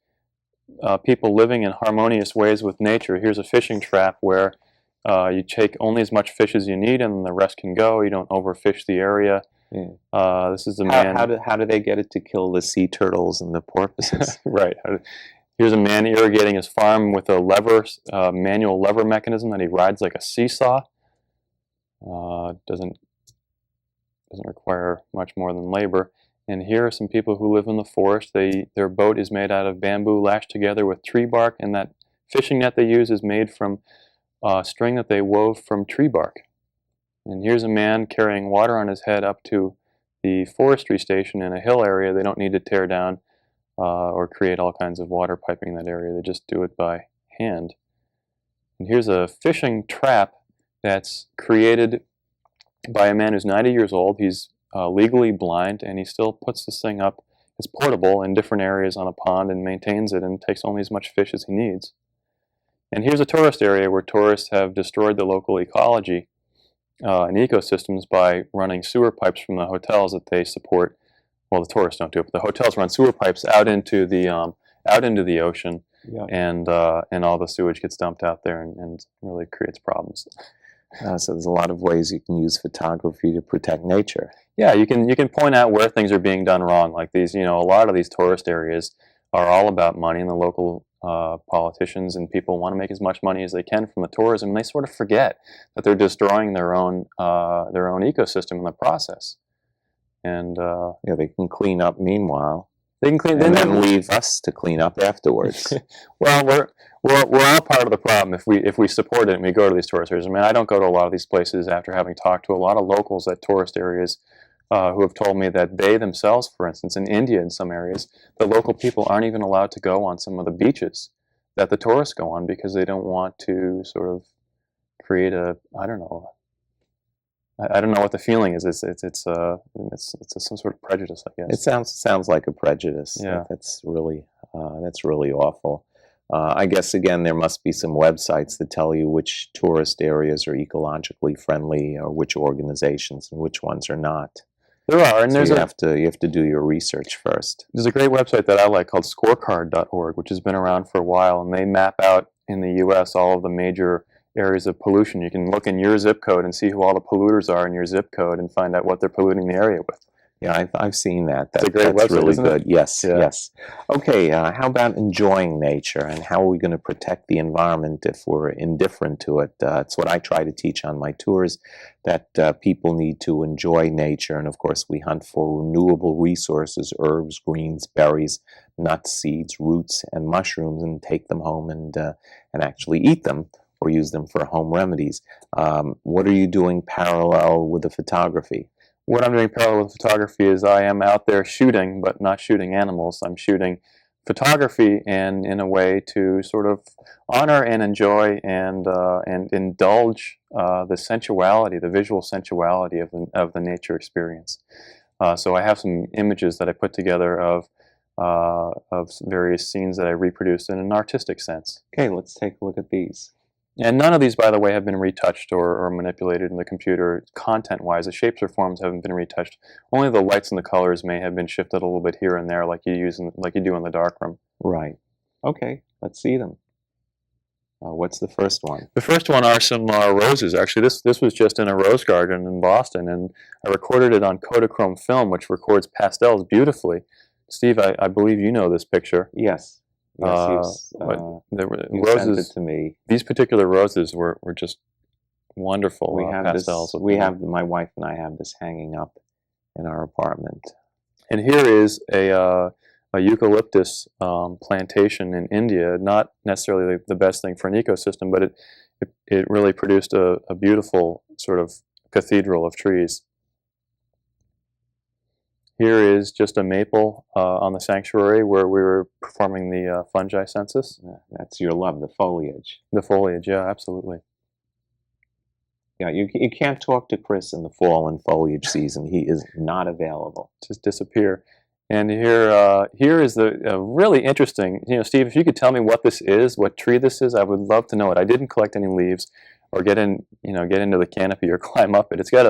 [SPEAKER 2] people living in harmonious ways with nature. Here's a fishing trap where you take only as much fish as you need and the rest can go. You don't overfish the area.
[SPEAKER 1] Yeah.
[SPEAKER 2] This is a man.
[SPEAKER 1] How do they get it to kill the sea turtles and the porpoises?
[SPEAKER 2] Right. Here's a man irrigating his farm with a lever, manual lever mechanism that he rides like a seesaw. Doesn't require much more than labor. And here are some people who live in the forest. Their boat is made out of bamboo lashed together with tree bark, and that fishing net they use is made from string that they wove from tree bark. And here's a man carrying water on his head up to the forestry station in a hill area. They don't need to tear down or create all kinds of water piping in that area. They just do it by hand. And here's a fishing trap that's created by a man who's 90 years old. He's legally blind, and he still puts this thing up. It's portable in different areas on a pond and maintains it and takes only as much fish as he needs. And here's a tourist area where tourists have destroyed the local ecology and ecosystems by running sewer pipes from the hotels that they support. Well, the tourists don't do it, but the hotels run sewer pipes out into the ocean, yeah. And all the sewage gets dumped out there and really creates problems.
[SPEAKER 1] So there's a lot of ways you can use photography to protect nature.
[SPEAKER 2] Yeah, you can point out where things are being done wrong. Like these, a lot of these tourist areas are all about money, and the local politicians and people want to make as much money as they can from the tourism, and they sort of forget that they're destroying their own ecosystem in the process. And
[SPEAKER 1] yeah, they can clean up meanwhile.
[SPEAKER 2] They can clean,
[SPEAKER 1] and then leave us to clean up afterwards.
[SPEAKER 2] Well, we're all part of the problem if we support it and we go to these tourist areas. I mean, I don't go to a lot of these places after having talked to a lot of locals at tourist areas who have told me that they themselves, for instance, in India in some areas, the local people aren't even allowed to go on some of the beaches that the tourists go on because they don't want to sort of create I don't know what the feeling is. It's some sort of prejudice, I guess.
[SPEAKER 1] It sounds like a prejudice.
[SPEAKER 2] Yeah.
[SPEAKER 1] That's really awful. I guess again there must be some websites that tell you which tourist areas are ecologically friendly or which organizations and which ones are not.
[SPEAKER 2] There are, and
[SPEAKER 1] so you have to do your research first.
[SPEAKER 2] There's a great website that I like called scorecard.org, which has been around for a while, and they map out in the U.S. all of the major areas of pollution. You can look in your zip code and see who all the polluters are in your zip code and find out what they're polluting the area with.
[SPEAKER 1] Yeah, I've seen that.
[SPEAKER 2] That's a great
[SPEAKER 1] website,
[SPEAKER 2] really
[SPEAKER 1] isn't
[SPEAKER 2] good.
[SPEAKER 1] It? Yes,
[SPEAKER 2] yeah.
[SPEAKER 1] Yes. Okay, how about enjoying nature, and how are we going to protect the environment if we're indifferent to it? It's what I try to teach on my tours, that people need to enjoy nature, and of course we hunt for renewable resources, herbs, greens, berries, nuts, seeds, roots, and mushrooms, and take them home and actually eat them or use them for home remedies. What are you doing parallel with the photography?
[SPEAKER 2] What I'm doing parallel with photography is I am out there shooting, but not shooting animals. I'm shooting photography, and in a way to sort of honor and enjoy and indulge the sensuality, the visual sensuality of the nature experience. So I have some images that I put together of various scenes that I reproduced in an artistic sense.
[SPEAKER 1] Okay, let's take a look at these.
[SPEAKER 2] And none of these, by the way, have been retouched or manipulated in the computer content-wise. The shapes or forms haven't been retouched. Only the lights and the colors may have been shifted a little bit here and there, like you do in the darkroom.
[SPEAKER 1] Right. Okay. Let's see them. What's the first one?
[SPEAKER 2] The first one are some roses. Actually, this was just in a rose garden in Boston, and I recorded it on Kodachrome film, which records pastels beautifully. Steve, I believe you know this picture.
[SPEAKER 1] Yes. Yes, you sent it to me.
[SPEAKER 2] These particular roses were just wonderful pastels.
[SPEAKER 1] My wife and I have this hanging up in our apartment.
[SPEAKER 2] And here is a eucalyptus plantation in India. Not necessarily the best thing for an ecosystem, but it really produced a beautiful sort of cathedral of trees. Here is just a maple on the sanctuary where we were performing the fungi census.
[SPEAKER 1] That's your love, the foliage.
[SPEAKER 2] The foliage, yeah, absolutely.
[SPEAKER 1] Yeah, you can't talk to Chris in the fall and foliage season. He is not available.
[SPEAKER 2] Just disappear. And here is the really interesting. Steve, if you could tell me what this is, what tree this is, I would love to know it. I didn't collect any leaves, or get into the canopy or climb up it. It's got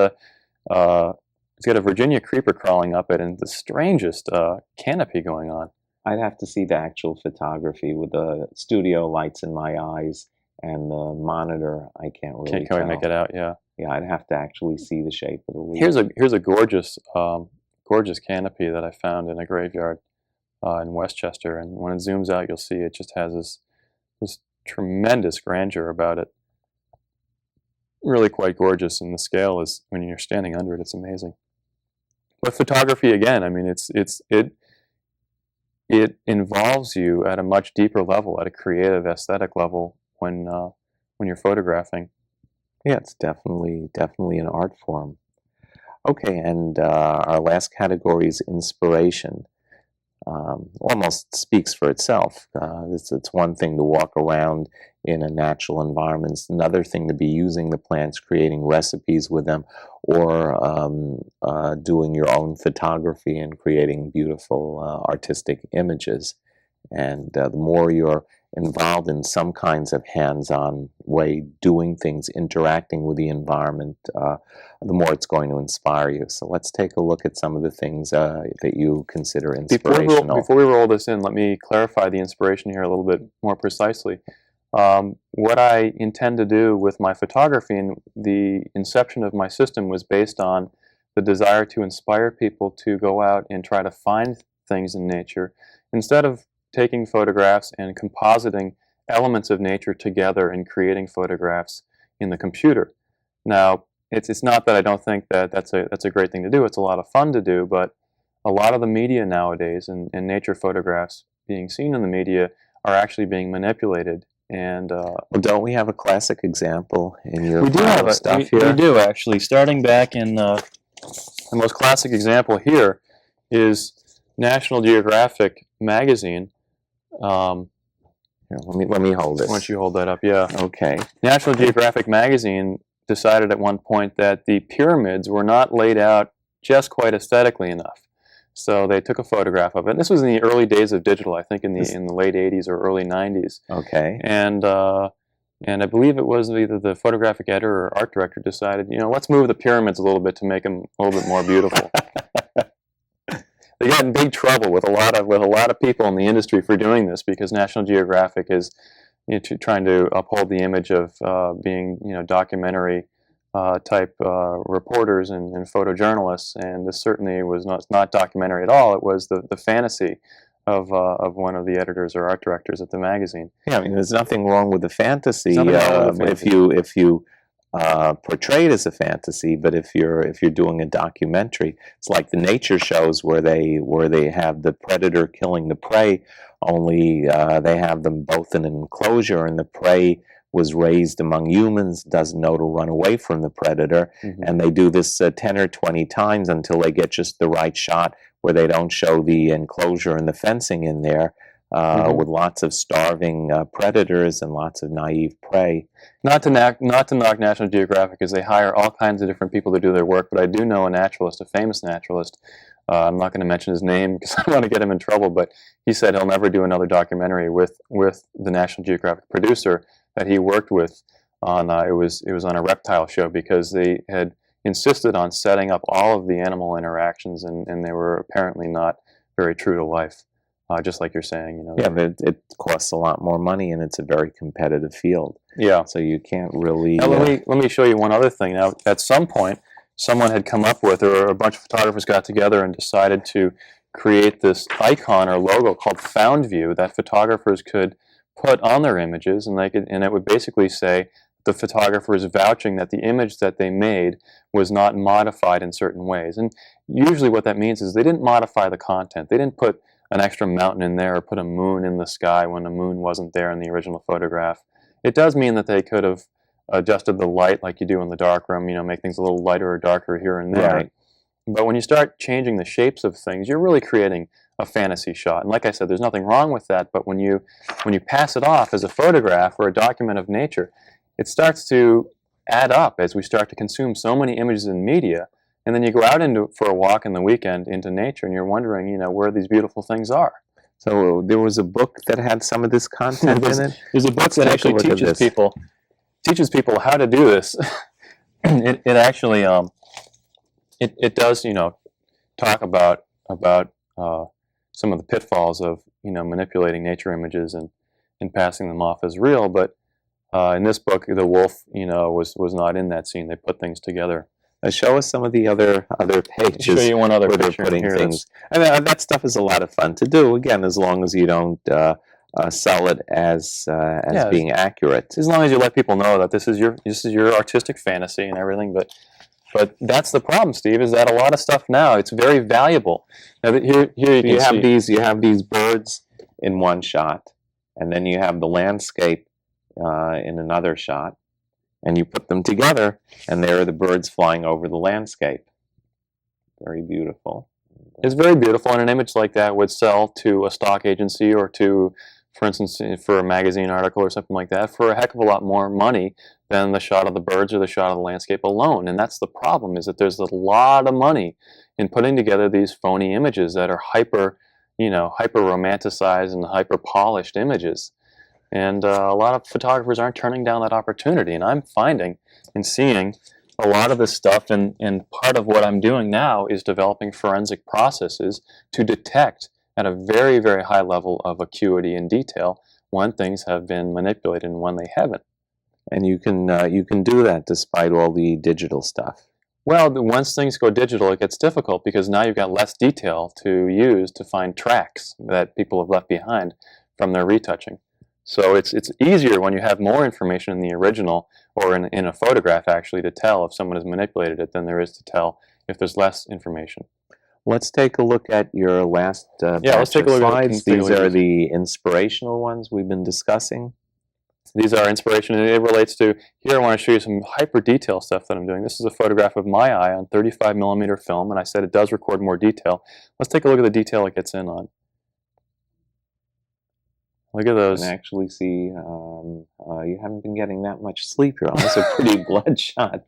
[SPEAKER 2] a Virginia creeper crawling up it, and the strangest canopy going on.
[SPEAKER 1] I'd have to see the actual photography with the studio lights in my eyes and the monitor. I can't really
[SPEAKER 2] Can't quite make it out. Yeah.
[SPEAKER 1] Yeah, I'd have to actually see the shape of the leaf.
[SPEAKER 2] Here's a gorgeous gorgeous canopy that I found in a graveyard in Westchester, and when it zooms out, you'll see it just has this tremendous grandeur about it. Really quite gorgeous, and the scale is, when you're standing under it, it's amazing. But photography, again, I mean, it involves you at a much deeper level, at a creative, aesthetic level, when you're photographing.
[SPEAKER 1] Yeah, it's definitely an art form. Okay, and our last category is inspiration. Almost speaks for itself. It's one thing to walk around in a natural environment. It's another thing to be using the plants, creating recipes with them, or doing your own photography and creating beautiful artistic images. And the more you're involved in some kinds of hands-on way, doing things, interacting with the environment, the more it's going to inspire you. So let's take a look at some of the things that you consider inspirational.
[SPEAKER 2] Before we roll this in, let me clarify the inspiration here a little bit more precisely. What I intend to do with my photography and the inception of my system was based on the desire to inspire people to go out and try to find things in nature, instead of taking photographs and compositing elements of nature together and creating photographs in the computer. Now, it's not that I don't think that that's a great thing to do. It's a lot of fun to do, but a lot of the media nowadays and nature photographs being seen in the media are actually being manipulated. And
[SPEAKER 1] well, don't we have a classic example in your stuff
[SPEAKER 2] here?
[SPEAKER 1] We
[SPEAKER 2] do, actually. Starting back in the most classic example here is National Geographic magazine.
[SPEAKER 1] Here, let me hold this.
[SPEAKER 2] Why don't you hold that up? Yeah.
[SPEAKER 1] Okay.
[SPEAKER 2] National Geographic magazine decided at one point that the pyramids were not laid out just quite aesthetically enough. So they took a photograph of it. This was in the early days of digital, I think in the late 80s or early 90s.
[SPEAKER 1] Okay.
[SPEAKER 2] And I believe it was either the photographic editor or art director decided, let's move the pyramids a little bit to make them a little bit more beautiful. They got in big trouble with a lot of people in the industry for doing this, because National Geographic is trying to uphold the image of being documentary type reporters and photojournalists, and this certainly was not documentary at all. It was the fantasy of one of the editors or art directors at the magazine.
[SPEAKER 1] Yeah, I mean, there's nothing wrong with the fantasy. If you portray it as a fantasy, but if you're doing a documentary, it's like the nature shows where they have the predator killing the prey, only they have them both in an enclosure, and the prey was raised among humans, doesn't know to run away from the predator, and they do this 10 or 20 times until they get just the right shot where they don't show the enclosure and the fencing in there, with lots of starving predators and lots of naive prey.
[SPEAKER 2] Not to knock National Geographic, because they hire all kinds of different people to do their work, but I do know a naturalist, a famous naturalist. I'm not going to mention his name because I don't want to get him in trouble, but he said he'll never do another documentary with the National Geographic producer that he worked with on it was on a reptile show, because they had insisted on setting up all of the animal interactions, and they were apparently not very true to life, just like you're saying.
[SPEAKER 1] Yeah, but it costs a lot more money, and it's a very competitive field.
[SPEAKER 2] Yeah.
[SPEAKER 1] So you can't really...
[SPEAKER 2] Now, let me show you one other thing. Now, at some point, someone had come up with, or a bunch of photographers got together and decided to create this icon or logo called Found View that photographers could put on their images, and it would basically say the photographer is vouching that the image that they made was not modified in certain ways. And usually what that means is they didn't modify the content. They didn't put an extra mountain in there or put a moon in the sky when a moon wasn't there in the original photograph. It does mean that they could have adjusted the light like you do in the darkroom, make things a little lighter or darker here and there.
[SPEAKER 1] Right.
[SPEAKER 2] But when you start changing the shapes of things, you're really creating a fantasy shot. And like I said, there's nothing wrong with that, but when you pass it off as a photograph or a document of nature, it starts to add up as we start to consume so many images and media. And then you go out for a walk in the weekend into nature, and you're wondering, where these beautiful things are.
[SPEAKER 1] So there was a book that had some of this content in it?
[SPEAKER 2] There's a book that actually teaches people how to do this. It actually it does talk about some of the pitfalls of manipulating nature images and passing them off as real. But in this book, the wolf was not in that scene. They put things together.
[SPEAKER 1] Show us some of the other pages.
[SPEAKER 2] I'll show you one other
[SPEAKER 1] where they're
[SPEAKER 2] picture
[SPEAKER 1] putting
[SPEAKER 2] here.
[SPEAKER 1] things. I mean, that stuff is a lot of fun to do. Again, as long as you don't sell it as being accurate.
[SPEAKER 2] As long as you let people know that this is your artistic fantasy and everything. But that's the problem, Steve. Is that a lot of stuff now? It's very valuable. Now here you
[SPEAKER 1] have these birds in one shot, and then you have the landscape in another shot. And you put them together, and there are the birds flying over the landscape. Very beautiful.
[SPEAKER 2] It's very beautiful, and an image like that would sell to a stock agency or to, for instance, for a magazine article or something like that, for a heck of a lot more money than the shot of the birds or the shot of the landscape alone. And that's the problem, is that there's a lot of money in putting together these phony images that are hyper romanticized and hyper polished images. And a lot of photographers aren't turning down that opportunity. And I'm finding and seeing a lot of this stuff, and part of what I'm doing now is developing forensic processes to detect at a very, very high level of acuity and detail when things have been manipulated and when they haven't.
[SPEAKER 1] And you can do that despite all the digital stuff.
[SPEAKER 2] Well, once things go digital, it gets difficult because now you've got less detail to use to find tracks that people have left behind from their retouching. So it's easier when you have more information in the original or in a photograph actually to tell if someone has manipulated it than there is to tell if there's less information.
[SPEAKER 1] Let's take a look at your last
[SPEAKER 2] let's take a look
[SPEAKER 1] slides. These are the inspirational ones we've been discussing.
[SPEAKER 2] These are inspiration, and it relates to, here I want to show you some hyper detail stuff that I'm doing. This is a photograph of my eye on 35mm film, and I said it does record more detail. Let's take a look at the detail it gets in on. Look at those.
[SPEAKER 1] You can actually see you haven't been getting that much sleep. Your eyes are pretty bloodshot.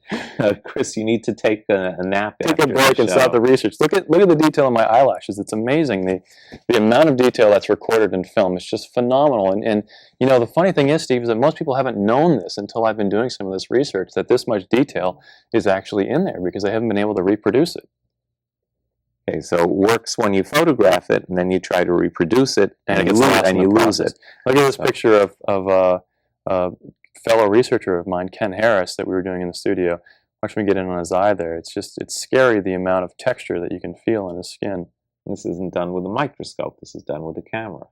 [SPEAKER 1] Chris, you need to take a nap.
[SPEAKER 2] Take a break and stop the research. Look at the detail in my eyelashes. It's amazing. The amount of detail that's recorded in film is just phenomenal. And the funny thing is, Steve, is that most people haven't known this until I've been doing some of this research, that this much detail is actually in there because they haven't been able to reproduce it.
[SPEAKER 1] Okay, so it works when you photograph it, and then you try to reproduce it, and you lose it.
[SPEAKER 2] Look at this picture of a fellow researcher of mine, Ken Harris, that we were doing in the studio. Watch me get in on his eye there. It's scary, the amount of texture that you can feel in his skin.
[SPEAKER 1] This isn't done with a microscope. This is done with a camera.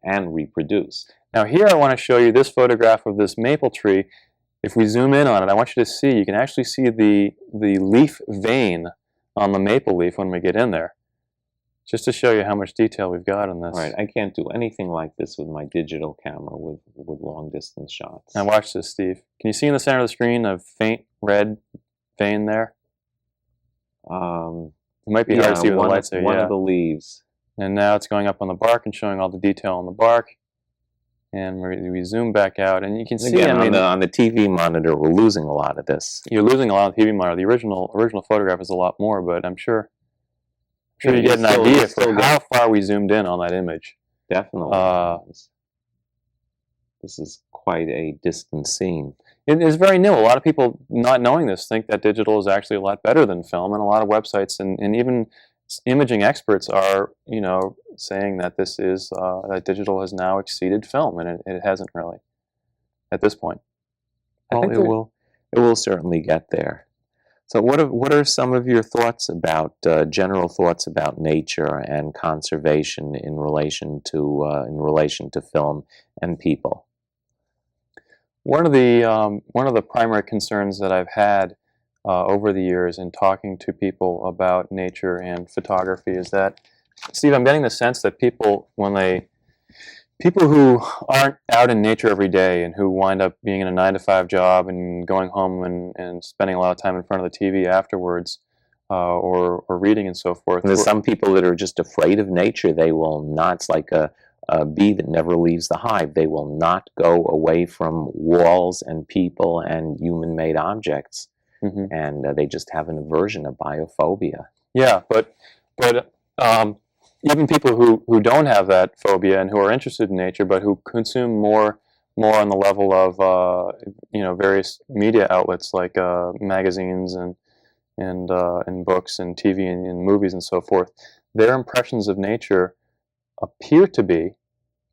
[SPEAKER 1] And reproduce.
[SPEAKER 2] Now here I want to show you this photograph of this maple tree. If we zoom in on it, I want you to see, you can actually see the leaf vein on the maple leaf when we get in there, just to show you how much detail we've got in this.
[SPEAKER 1] All right, I can't do anything like this with my digital camera with long distance shots.
[SPEAKER 2] Now watch this, Steve. Can you see in the center of the screen a faint red vein there? It might be hard to see with the lights there.
[SPEAKER 1] One of the leaves.
[SPEAKER 2] And now it's going up on the bark and showing all the detail on the bark. And we zoom back out, and you can see.
[SPEAKER 1] Again, on the TV monitor, we're losing a lot of this.
[SPEAKER 2] You're losing a lot of the TV monitor. The original photograph is a lot more, but I'm sure you get an idea for how far we zoomed in on that image.
[SPEAKER 1] Definitely. This is quite a distant scene.
[SPEAKER 2] It is very new. A lot of people, not knowing this, think that digital is actually a lot better than film, and a lot of websites and even imaging experts are, saying that this is that digital has now exceeded film, and it hasn't really at this point.
[SPEAKER 1] Well, it will certainly get there. So, what are some of your thoughts about general thoughts about nature and conservation in relation to film and people?
[SPEAKER 2] One of the primary concerns that I've had over the years in talking to people about nature and photography is that, Steve, I'm getting the sense that people who aren't out in nature every day and who wind up being in a 9-to-5 job and going home and spending a lot of time in front of the TV afterwards, or reading and so forth.
[SPEAKER 1] And there's some people that are just afraid of nature. They will not. It's like a bee that never leaves the hive. They will not go away from walls and people and human-made objects, and they just have an aversion, a biophobia.
[SPEAKER 2] Yeah, but even people who don't have that phobia and who are interested in nature, but who consume more on the level of various media outlets like magazines and books and TV and movies and so forth, their impressions of nature appear to be,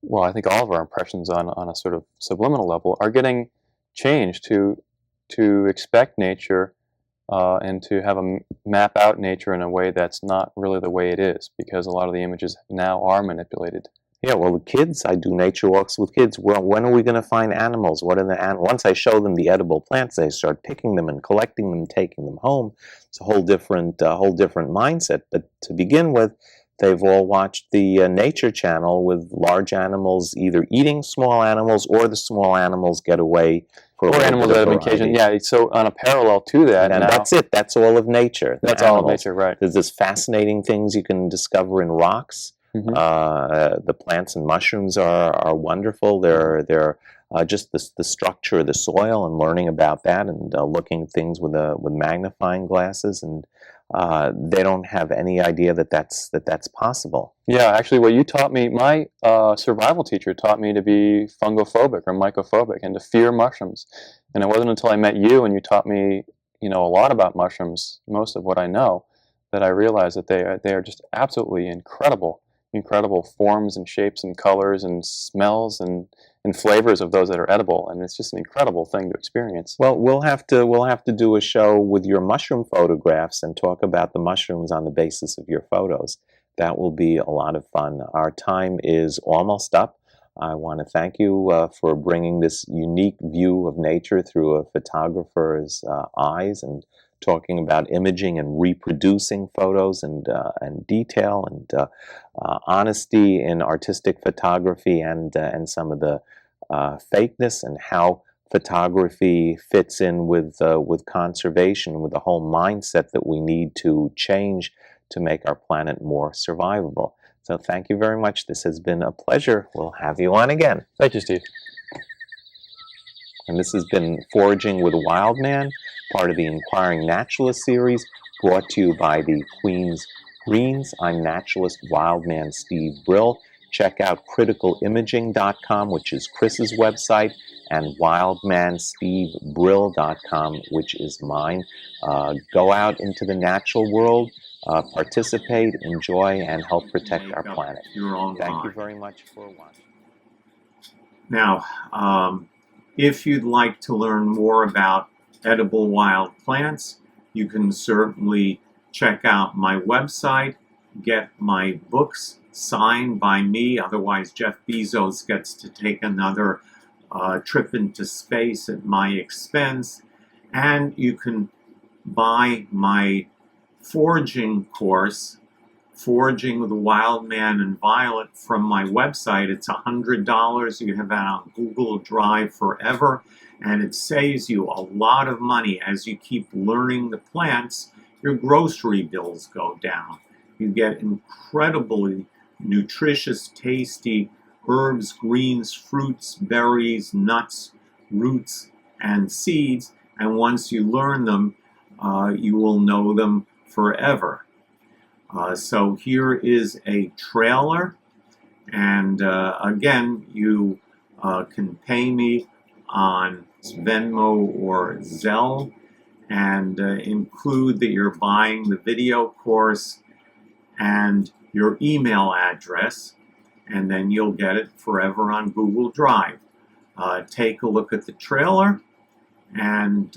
[SPEAKER 2] well, I think all of our impressions on a sort of subliminal level are getting changed to expect nature and to have a map out nature in a way that's not really the way it is, because a lot of the images now are manipulated.
[SPEAKER 1] Yeah, well, the kids, I do nature walks with kids. Well, when are we going to find animals? What are the once I show them the edible plants, they start picking them and collecting them, taking them home. It's a whole different mindset. But to begin with, they've all watched the Nature Channel with large animals either eating small animals or the small animals get away for
[SPEAKER 2] or animals that have been caged. Yeah, so on a parallel to that,
[SPEAKER 1] and
[SPEAKER 2] now,
[SPEAKER 1] that's it. That's all of nature.
[SPEAKER 2] That's all of nature, right?
[SPEAKER 1] There's this fascinating things you can discover in rocks. The plants and mushrooms are wonderful. They're just the structure of the soil and learning about that, and looking at things with magnifying glasses, and they don't have any idea that that's possible.
[SPEAKER 2] Yeah, actually, what you taught me, my survival teacher taught me to be fungophobic or mycophobic and to fear mushrooms. And it wasn't until I met you and you taught me, a lot about mushrooms, most of what I know, that I realized that they are just absolutely incredible forms and shapes and colors and smells and flavors of those that are edible, and it's just an incredible thing to experience.
[SPEAKER 1] Well, we'll have to do a show with your mushroom photographs and talk about the mushrooms on the basis of your photos. That will be a lot of fun. Our time is almost up. I want to thank you for bringing this unique view of nature through a photographer's eyes, and talking about imaging and reproducing photos and detail and honesty in artistic photography, and some of the fakeness, and how photography fits in with conservation, with the whole mindset that we need to change to make our planet more survivable. So thank you very much. This has been a pleasure. We'll have you on again.
[SPEAKER 2] Thank you, Steve.
[SPEAKER 1] And this has been Foraging with Wildman, part of the Inquiring Naturalist series, brought to you by the Queen's Greens. I'm naturalist Wildman Steve Brill. Check out criticalimaging.com, which is Chris's website, and wildmanstevebrill.com, which is mine. Go out into the natural world, participate, enjoy, and help protect our planet. Thank you very much for watching.
[SPEAKER 3] Now, if you'd like to learn more about edible wild plants, you can certainly check out my website, get my books signed by me. Otherwise, Jeff Bezos gets to take another trip into space at my expense. And you can buy my foraging course, Foraging with Wildman and Violet, from my website. It's $100. You have that on Google Drive forever, and it saves you a lot of money. As you keep learning the plants, your grocery bills go down. You get incredibly nutritious, tasty herbs, greens, fruits, berries, nuts, roots, and seeds, and once you learn them, you will know them forever. So here is a trailer, and again, you can pay me on Venmo or Zelle, and include that you're buying the video course and your email address, and then you'll get it forever on Google Drive. Take a look at the trailer, and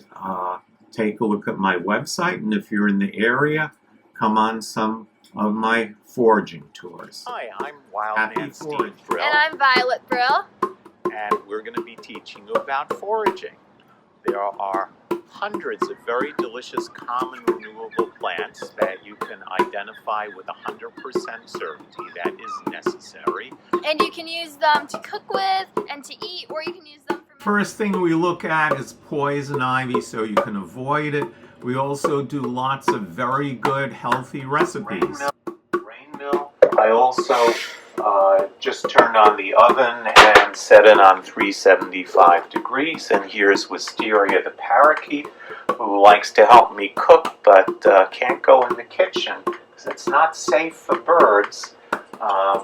[SPEAKER 3] take a look at my website, and if you're in the area, come on some of my foraging tours.
[SPEAKER 4] Hi, I'm Wildman Steve Brill.
[SPEAKER 5] And I'm Violet Brill.
[SPEAKER 4] And we're going to be teaching you about foraging. There are hundreds of very delicious common renewable plants that you can identify with 100% certainty that is necessary.
[SPEAKER 5] And you can use them to cook with and to eat, or you can use them for...
[SPEAKER 3] First thing we look at is poison ivy, so you can avoid it. We also do lots of very good, healthy recipes.
[SPEAKER 4] Grain mill. I also Just turned on the oven and set it on 375 degrees. And here's Wisteria the parakeet, who likes to help me cook but can't go in the kitchen because it's not safe for birds.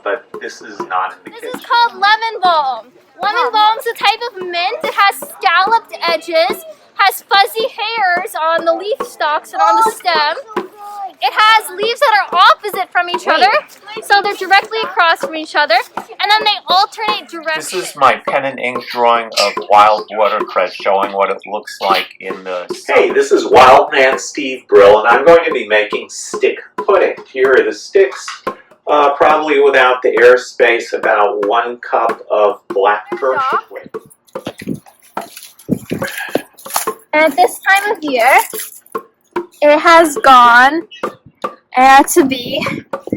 [SPEAKER 4] But this is not in the kitchen.
[SPEAKER 5] This is called lemon balm. Lemon balm's a type of mint. It has scalloped edges, has fuzzy hairs on the leaf stalks and on the stem. It has leaves that are opposite from each other, so they're directly across from each other, and then they alternate directions.
[SPEAKER 4] This is my pen and ink drawing of wild watercress, showing what it looks like in the sun. Hey, this is Wild Man Steve Brill, and I'm going to be making stick pudding. Here are the sticks. Probably without the airspace, about 1 cup of black birch wood.
[SPEAKER 5] And at this time of year, it has gone to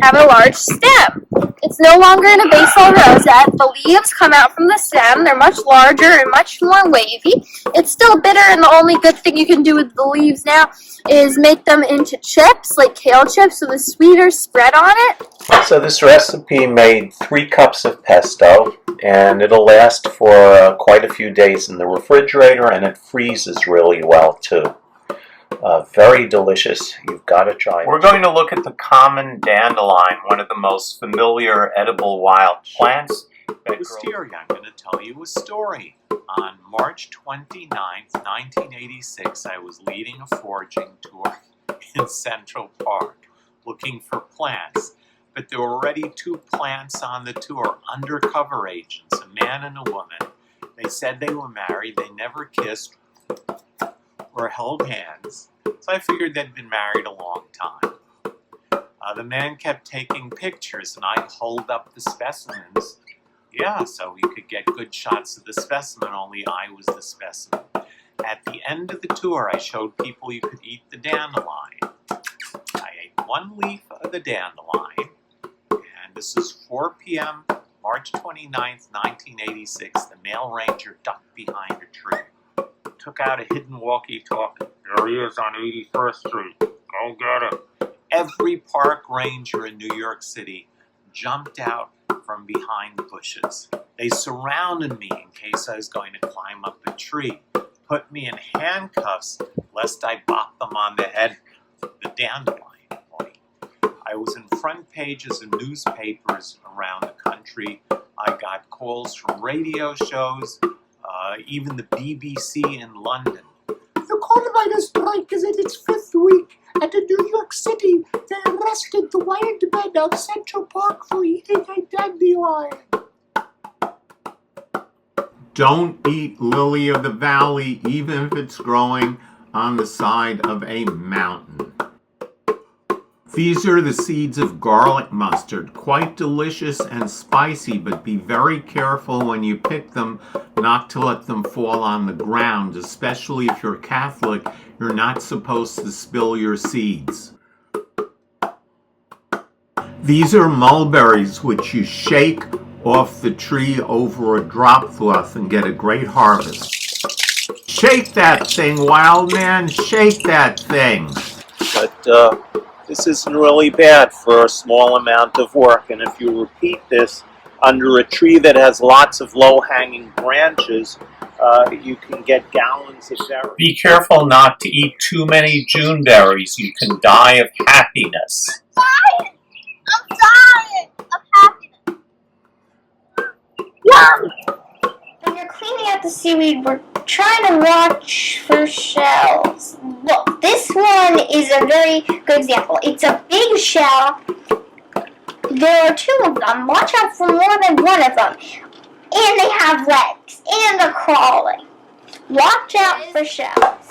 [SPEAKER 5] have a large stem. It's no longer in a basal rosette. The leaves come out from the stem. They're much larger and much more wavy. It's still bitter, and the only good thing you can do with the leaves now is make them into chips, like kale chips, with a sweeter spread on it.
[SPEAKER 4] So this recipe made 3 cups of pesto, and it'll last for quite a few days in the refrigerator, and it freezes really well too. Very delicious. You've got to try it. We're going to look at the common dandelion, one of the most familiar edible wild plants. Wisteria, I'm going to tell you a story. On March 29th, 1986, I was leading a foraging tour in Central Park looking for plants. But there were already 2 plants on the tour, undercover agents, a man and a woman. They said they were married, they never kissed or held hands, so I figured they'd been married a long time. The man kept taking pictures, and I'd hold up the specimens. Yeah, so you could get good shots of the specimen, only I was the specimen. At the end of the tour, I showed people you could eat the dandelion. I ate 1 leaf of the dandelion, and this is 4 p.m., March 29th, 1986. The male ranger ducked behind a tree. Took out a hidden walkie-talkie. There he is on 81st Street. Go get him. Every park ranger in New York City jumped out from behind the bushes. They surrounded me in case I was going to climb up a tree. Put me in handcuffs lest I bop them on the head with the dandelion point. I was in front pages of newspapers around the country. I got calls from radio shows. Even the BBC in London.
[SPEAKER 6] The coronavirus strike is in its 5th week, and in New York City, they arrested the wild men of Central Park for eating a dandelion.
[SPEAKER 3] Don't eat lily of the valley, even if it's growing on the side of a mountain. These are the seeds of garlic mustard, quite delicious and spicy, but be very careful when you pick them not to let them fall on the ground, especially if you're Catholic. You're not supposed to spill your seeds. These are mulberries, which you shake off the tree over a drop cloth and get a great harvest. Shake that thing, wild man, shake that thing.
[SPEAKER 4] But this isn't really bad for a small amount of work, and if you repeat this under a tree that has lots of low-hanging branches, you can get gallons of berries. Be careful not to eat too many June berries. You can die of happiness.
[SPEAKER 5] I'm dying of happiness. Yum! When you're cleaning out the seaweed, we're trying to watch for shells. Look, this one is a very good example. It's a big shell. There are 2 of them. Watch out for more than one of them. And they have legs. And they're crawling. Watch out for shells.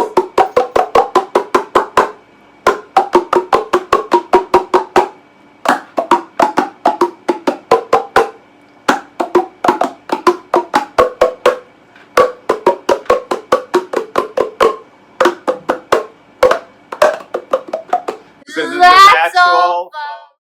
[SPEAKER 4] This is the natural